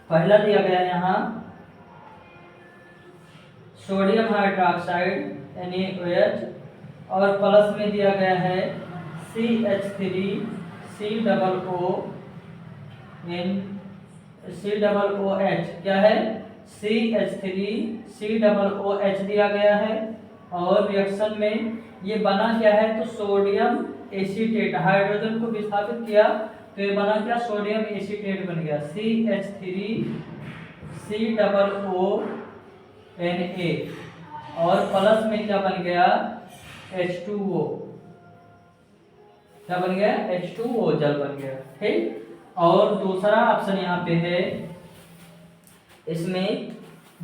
पहला दिया गया है यहाँ सोडियम हाइड्रोक्साइड NaOH, और प्लस में दिया गया है CH3COOH। क्या है? CH3COOH दिया गया है। और रिएक्शन में ये बना क्या है? तो सोडियम एसीटेट, हाइड्रोजन को विस्थापित किया तो ये बना क्या? सोडियम एसीटेट बन गया CH3COONA। और प्लस में क्या बन गया? H2O। क्या बन गया? H2O, जल बन गया। ठीक। और दूसरा ऑप्शन यहाँ पे है, इसमें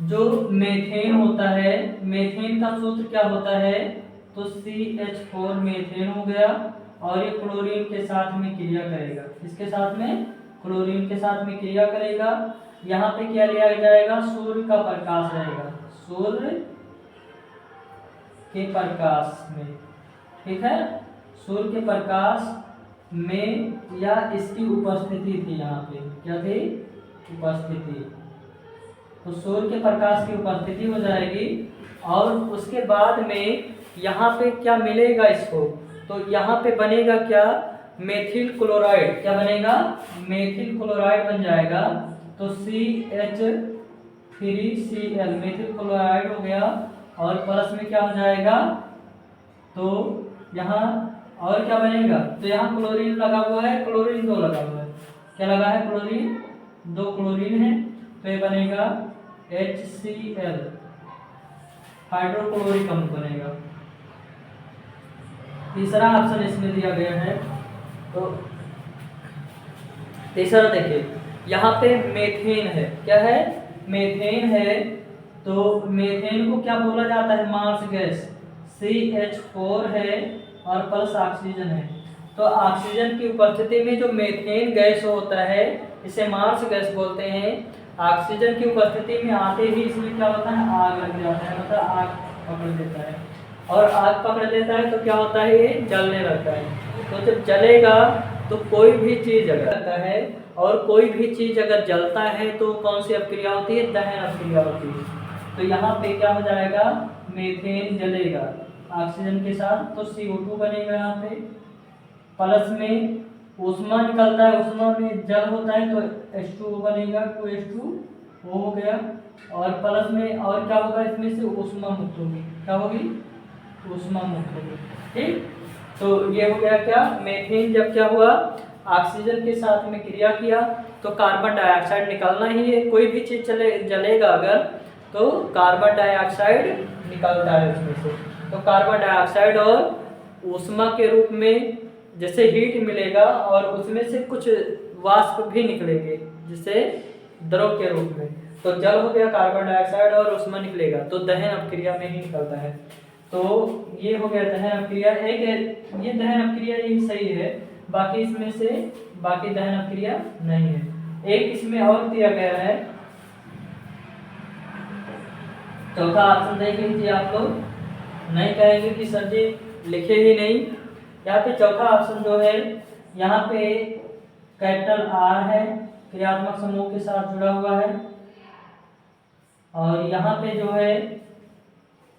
जो मेथेन होता है, मेथेन का सूत्र क्या होता है? तो CH4 मेथेन हो गया, और ये क्लोरीन के साथ में क्रिया करेगा। इसके साथ में, क्लोरीन के साथ में क्रिया करेगा। यहाँ पे क्या लिया जाएगा? सूर्य का प्रकाश रहेगा, सूर्य के प्रकाश में। ठीक है, सूर्य के प्रकाश में या इसकी उपस्थिति थी। यहाँ पे क्या थी? उपस्थिति। तो सूर्य के प्रकाश की उपस्थिति हो जाएगी। और उसके बाद में यहाँ पे क्या मिलेगा इसको? तो यहाँ पे बनेगा क्या? Methyl chloride. क्या बनेगा? मेथिल क्लोराइड बन जाएगा। तो CH3Cl मेथिल क्लोराइड हो गया। और प्लस में क्या हो जाएगा? तो यहाँ और क्या बनेगा? तो यहाँ क्लोरीन लगा हुआ है, क्लोरीन 2 लगा हुआ है। क्या लगा है? क्लोरीन 2 क्लोरीन है। तो ये बनेगा HCl, हाइड्रोक्लोरिक अम्ल बनेगा। तीसरा ऑप्शन इसमें दिया गया है। तो तीसरा देखिए, यहाँ पे मेथेन है। क्या है? मेथेन है। तो मेथेन को क्या बोला जाता है? Marsh gas. CH4 है और प्लस ऑक्सीजन है। तो ऑक्सीजन की उपस्थिति में जो मेथेन गैस होता है, इसे मार्स गैस बोलते हैं। ऑक्सीजन की उपस्थिति में आते ही इसमें क्या होता है? आग लग जाता है, मतलब आग पकड़ लेता है। और आग पकड़ लेता है तो क्या होता है? ये जलने लगता है। तो जब जलेगा तो कोई भी चीज़ अगर लगता है, और कोई भी चीज़ अगर जलता है तो कौन सी अपक्रिया होती है? दहन अपक्रिया होती है। तो यहाँ पे क्या हो जाएगा? मेथेन जलेगा ऑक्सीजन के साथ, तो CO2 बनेगा। यहाँ पे प्लस में ऊष्मा निकलता है, ऊष्मा में जल होता है तो H2O बनेगा, 2H2O हो गया। और प्लस में और क्या होगा? इसमें से ऊष्मा मुक्त होगी। क्या होगी? ऊष्मा मुक्त होगी। ठीक। तो ये हो गया क्या? मेथेन जब क्या हुआ? ऑक्सीजन के साथ में क्रिया किया तो कार्बन डाइऑक्साइड निकलना ही है। कोई भी चीज़ जलेगा अगर, तो कार्बन डाइऑक्साइड निकलता है उसमें से। तो कार्बन डाइऑक्साइड और ऊष्मा के रूप में जैसे हीट मिलेगा, और उसमें से कुछ वाष्प भी निकलेंगे जिसे द्रव के रूप में। तो जल हो गया, कार्बन डाइऑक्साइड और ऊष्मा निकलेगा, तो दहन अपक्रिया में ही निकलता है। तो ये हो गया दहन अपक्रिया। एक ये दहन अपक्रिया ये सही है, बाकी इसमें से बाकी दहन अपक्रिया नहीं है। एक इसमें और दिया गया है, चौथा ऑप्शन देख लीजिए आप लोग। नहीं कहेंगे कि सर जी लिखे ही नहीं। यहाँ पे चौथा ऑप्शन जो है, यहाँ पे कैपिटल R है, क्रियात्मक समूह के साथ जुड़ा हुआ है। और यहाँ पे जो है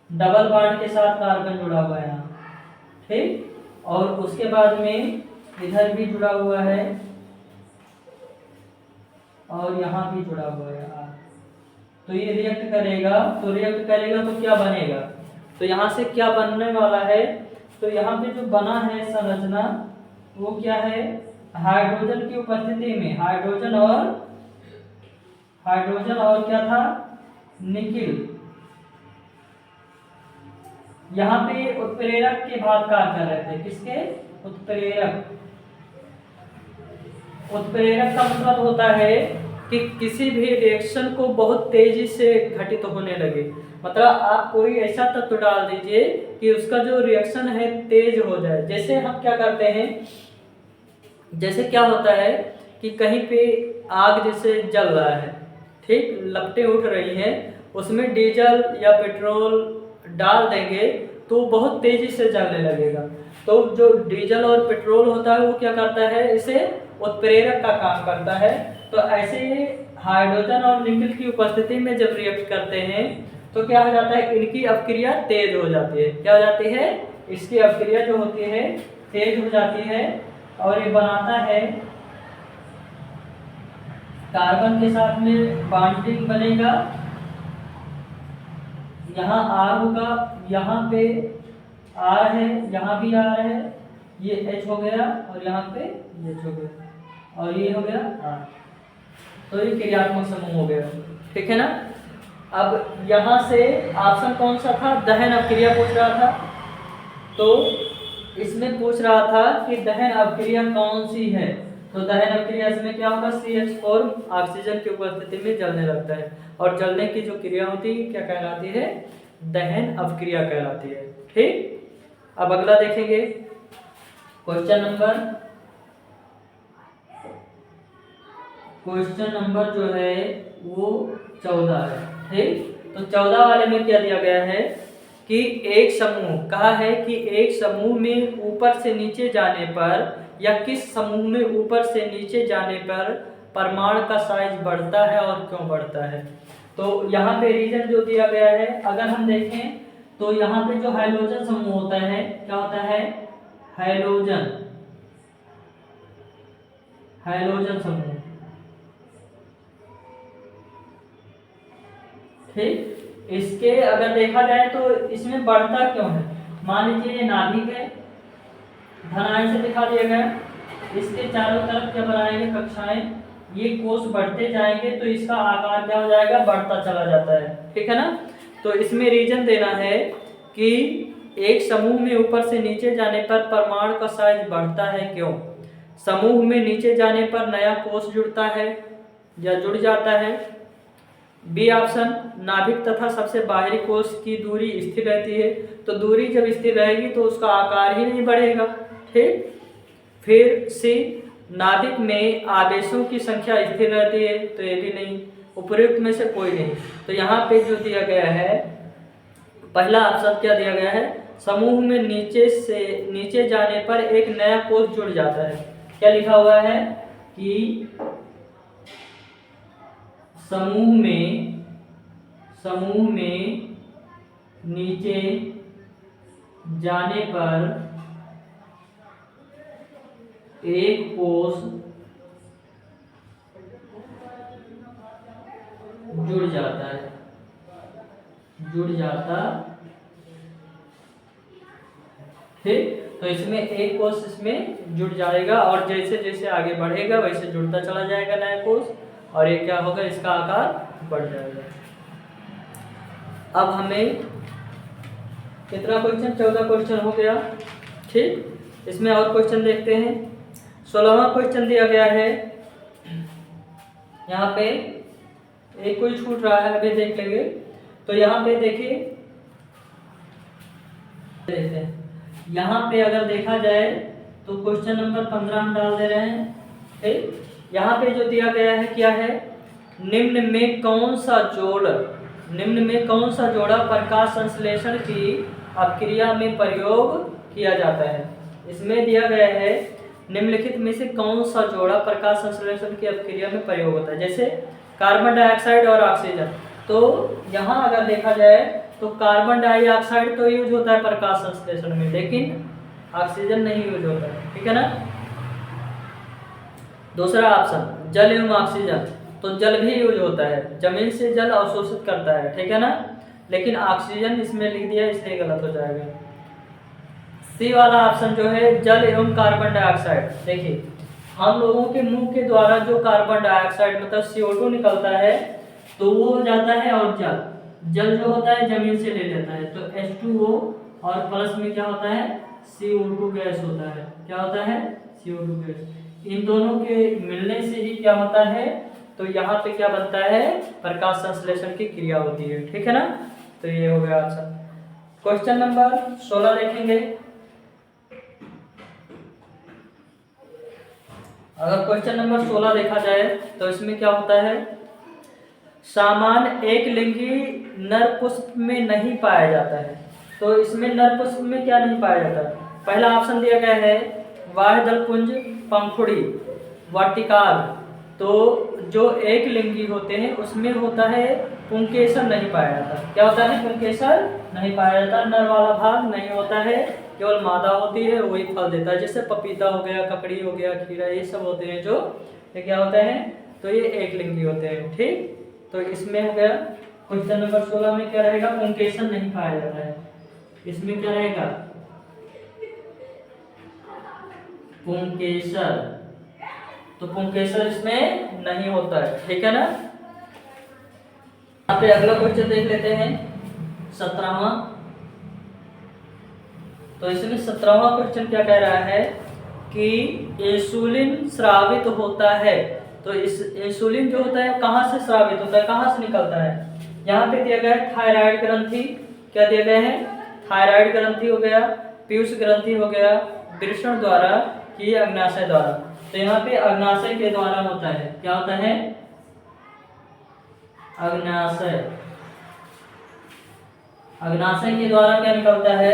डबल बॉन्ड के साथ कार्बन जुड़ा हुआ है यहाँ। ठीक। और उसके बाद में इधर भी जुड़ा हुआ है, और यहाँ भी जुड़ा हुआ है R। तो ये रिएक्ट करेगा, तो रिएक्ट करेगा तो क्या बनेगा? तो यहाँ से क्या बनने वाला है? तो यहाँ पे जो बना है संरचना वो क्या है? हाइड्रोजन की उपस्थिति में हाइड्रोजन और क्या था? निकिल। यहाँ पे उत्प्रेरक के भाग कार्य कर रहे थे। किसके? उत्प्रेरक। उत्प्रेरक का मतलब होता है कि किसी भी रिएक्शन को बहुत तेजी से घटित होने लगे। मतलब आप कोई ऐसा तत्व डाल दीजिए कि उसका जो रिएक्शन है तेज हो जाए। जैसे हम क्या करते हैं जैसे क्या होता है कि कहीं पे आग जैसे जल रहा है, ठीक, लपटें उठ रही हैं, उसमें डीजल या पेट्रोल डाल देंगे तो बहुत तेज़ी से जलने लगेगा। तो जो डीजल और पेट्रोल होता है वो क्या करता है, इसे उत्प्रेरक का काम करता है। तो ऐसे हाइड्रोजन और निकल की उपस्थिति में जब रिएक्ट करते हैं तो क्या हो जाता है, इनकी अपक्रिया तेज हो जाती है। क्या हो जाती है, इसकी अपक्रिया जो होती है तेज हो जाती है और ये बनाता है कार्बन के साथ में बॉन्डिंग बनेगा, यहाँ R होगा, यहाँ पे R है, यहाँ भी R है, ये H हो गया और यहाँ पे H हो गया और ये हो गया R। तो ये क्रियात्मक समूह हो गया, ठीक है ना। अब यहाँ से ऑप्शन कौन सा था, दहन अपक्रिया पूछ रहा था। तो इसमें पूछ रहा था कि दहन अपक्रिया कौन सी है। तो दहन अपक्रिया इसमें क्या होगा, CH4 ऑक्सीजन की उपस्थिति में जलने लगता है और जलने की जो क्रिया होती है क्या कहलाती है, दहन अपक्रिया कहलाती है, ठीक। अब अगला देखेंगे, क्वेश्चन नंबर जो है वो 14 है, ठीक। तो 14 वाले में क्या दिया गया है कि एक समूह, कहा है कि एक समूह में ऊपर से नीचे जाने पर या किस समूह में ऊपर से नीचे जाने पर परमाणु का साइज बढ़ता है और क्यों बढ़ता है। तो यहाँ पे रीजन जो दिया गया है, अगर हम देखें तो यहाँ पे जो हाइड्रोजन समूह होता है, क्या होता है, हाइड्रोजन समूह, ठीक। इसके अगर देखा जाए तो इसमें बढ़ता क्यों है, मान लीजिए ये नाभिक है, धनायन से दिखा दिया गया, इसके चारों तरफ क्या बनाएंगे कक्षाएं, ये कोष बढ़ते जाएंगे तो इसका आकार क्या हो जाएगा, बढ़ता चला जाता है, ठीक है ना। तो इसमें रीजन देना है कि एक समूह में ऊपर से नीचे जाने पर परमाणु का साइज बढ़ता है क्यों। समूह में नीचे जाने पर नया कोष जुड़ता है या जुड़ जाता है। बी ऑप्शन, नाभिक तथा सबसे बाहरी कोष की दूरी स्थिर रहती है। तो दूरी जब स्थिर रहेगी तो उसका आकार ही नहीं बढ़ेगा, ठीक। फिर सी, नाभिक में आवेशों की संख्या स्थिर रहती है। तो ये भी नहीं, उपयुक्त में से कोई नहीं। तो यहाँ पे जो दिया गया है, पहला ऑप्शन क्या दिया गया है, समूह में नीचे जाने पर एक नया कोष जुड़ जाता है। क्या लिखा हुआ है कि समूह में नीचे जाने पर एक कोष जुड़ जाता, ठीक। तो इसमें एक कोष इसमें जुड़ जाएगा और जैसे जैसे आगे बढ़ेगा वैसे जुड़ता चला जाएगा नया कोष और ये क्या होगा, इसका आकार बढ़ जाएगा। अब हमें कितना क्वेश्चन, 14 क्वेश्चन हो गया, ठीक। इसमें और क्वेश्चन देखते हैं। 16वां क्वेश्चन दिया गया है, यहाँ पे एक कोई छूट रहा है, अभी देख लेंगे। तो यहाँ पे देखिए, देखते हैं यहाँ पे अगर देखा जाए तो क्वेश्चन नंबर 15 हम डाल दे रहे हैं, ठीक। यहाँ पे जो दिया गया है क्या है, निम्न में कौन सा जोड़ा प्रकाश संश्लेषण की अपक्रिया में प्रयोग किया जाता है। इसमें दिया गया है निम्नलिखित में से कौन सा जोड़ा प्रकाश संश्लेषण की अपक्रिया में प्रयोग होता है। जैसे कार्बन डाइऑक्साइड और ऑक्सीजन, तो यहाँ अगर देखा जाए तो कार्बन डाइऑक्साइड तो यूज होता है प्रकाश संश्लेषण में, लेकिन ऑक्सीजन नहीं यूज होता है, ठीक है ना। दूसरा ऑप्शन, जल एवं ऑक्सीजन, तो जल भी यूज होता है, जमीन से जल अवशोषित करता है, ठीक है ना, लेकिन ऑक्सीजन इसमें लिख दिया इसलिए गलत हो जाएगा। सी वाला ऑप्शन जो है, जल एवं कार्बन डाइऑक्साइड, देखिए हम लोगों के मुंह के द्वारा जो कार्बन डाइऑक्साइड मतलब CO2 निकलता है तो वो हो जाता है, और जल जो होता है जमीन से ले लेता है, तो H2O और प्लस में क्या होता है, CO2 गैस होता है। क्या होता है, CO2 गैस। इन दोनों के मिलने से ही क्या होता है, तो यहाँ पे क्या बनता है, प्रकाश संश्लेषण की क्रिया होती है, ठीक है ना। तो ये हो गया आंसर। क्वेश्चन नंबर 16 देखेंगे। अगर क्वेश्चन नंबर 16 देखा जाए तो इसमें क्या होता है, सामान्य एक लिंगी नर पुष्प में नहीं पाया जाता है। तो इसमें नर पुष्प में क्या नहीं पाया जाता, पहला ऑप्शन दिया गया है बाह्य दलपुंज, पंखुड़ी, वर्तिकाल। तो जो एक लिंगी होते हैं उसमें होता है पुंकेसर नहीं पाया जाता। क्या होता है, पुंकेसर नहीं पाया जाता, नर वाला भाग नहीं होता है, केवल मादा होती है, वही फल देता है। जैसे पपीता हो गया, ककड़ी हो गया, खीरा, ये सब होते हैं जो ये क्या होते हैं, तो ये एक लिंगी होते हैं। ठीक, तो इसमें हो गया क्वेश्चन नंबर 16 में क्या रहेगा, पुंकेसर नहीं पाया जाता है। इसमें क्या रहेगा, पुंकेसर, तो पुंकेसर इसमें नहीं होता है। ठीक है ना। यहाँ पे अगला क्वेश्चन देख लेते हैं 17वां। तो इसमें 17वां क्वेश्चन क्या कह रहा है कि इंसुलिन स्रावित होता है। तो इस इंसुलिन जो होता है कहाँ से स्रावित होता है, कहाँ से निकलता है। यहाँ पे दिया गया है थायराइड ग्रंथि, क्या दिया गया है, थायराइड ग्रंथि हो गया, पीयूष ग्रंथि हो गया, वृषण द्वारा कि अग्नाशय द्वारा। तो यहाँ पे अग्नाशय के द्वारा होता है। क्या होता है, अग्नाशय, अग्नाशय के द्वारा क्या निकलता है,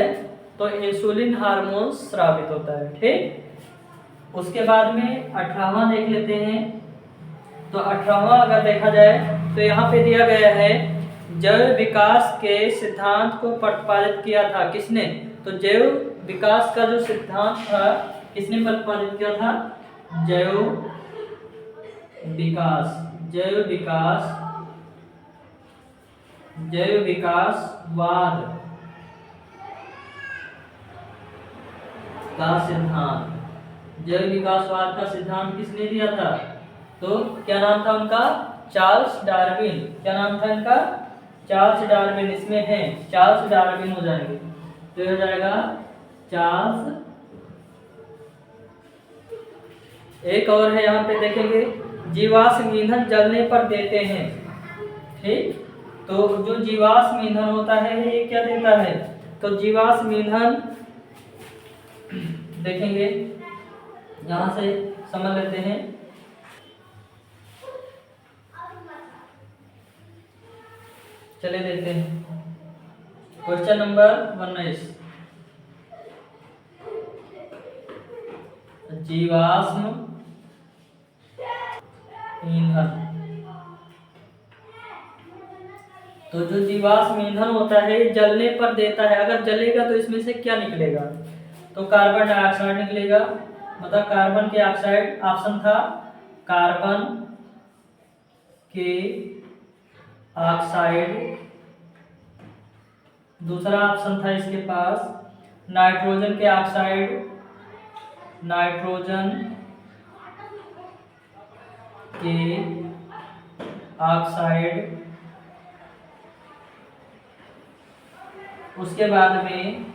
तो इंसुलिन हार्मोन स्रावित होता है। ठीक, उसके बाद में 18वां देख लेते हैं। तो 18वां अगर देखा जाए तो यहाँ पे दिया गया है जैव विकास के सिद्धांत को प्रतिपादित किया था किसने। तो जैव विकास का जो सिद्धांत था किसने प्रतिपादित किया था, जैव विकास, जैव विकास, जैव विकासवाद का सिद्धांत, जैव विकासवाद का सिद्धांत किसने दिया था, तो क्या नाम था उनका, चार्ल्स डार्विन। क्या नाम था इनका, चार्ल्स डार्विन। इसमें है चार्ल्स डार्विन हो जाएंगे, तो हो जाएगा चार्ल्स। एक और है यहाँ पे देखेंगे, जीवाश्म ईंधन जलने पर देते हैं। ठीक, तो जो जीवाश्म ईंधन होता है ये क्या देता है, तो जीवाश्म ईंधन देखेंगे, यहाँ से समझ लेते हैं। चले देखते हैं क्वेश्चन नंबर 19, जीवाश्म ईंधन। तो जो जीवाश्म ईंधन होता है जलने पर देता है, अगर जलेगा तो इसमें से क्या निकलेगा, तो कार्बन डाइऑक्साइड निकलेगा, मतलब कार्बन के ऑक्साइड ऑप्शन था, कार्बन के ऑक्साइड। दूसरा ऑप्शन था इसके पास नाइट्रोजन के ऑक्साइड, नाइट्रोजन के ऑक्साइड। उसके बाद में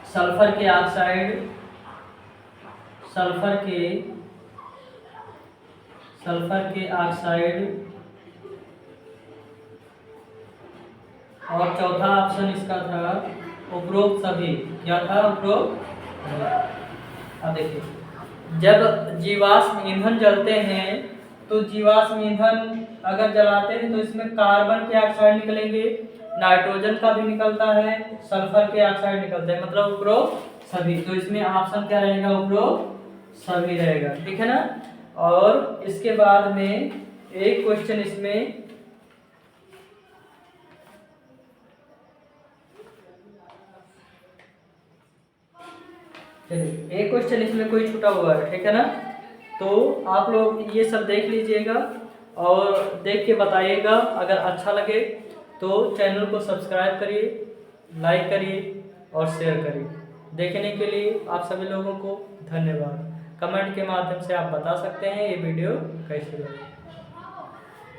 सल्फर के ऑक्साइड, सल्फर के ऑक्साइड। और चौथा ऑप्शन इसका था उपरोक्त सभी। क्या था, उपरोक्त। अब देखिए, जब जीवाश्म ईंधन जलते हैं तो जीवाश्म ईंधन अगर जलाते हैं तो इसमें कार्बन के ऑक्साइड निकलेंगे, नाइट्रोजन का भी निकलता है, सल्फर के ऑक्साइड निकलते हैं, मतलब उपरोक्त सभी। तो इसमें ऑप्शन क्या रहेगा, उपरोक्त सभी रहेगा। ठीक है ना। और इसके बाद में एक क्वेश्चन इसमें चलिए, एक क्वेश्चन इसमें कोई छूटा हुआ है। ठीक है ना। तो आप लोग ये सब देख लीजिएगा और देख के बताइएगा। अगर अच्छा लगे तो चैनल को सब्सक्राइब करिए, लाइक करिए और शेयर करिए। देखने के लिए आप सभी लोगों को धन्यवाद। कमेंट के माध्यम से आप बता सकते हैं ये वीडियो कैसी लगी।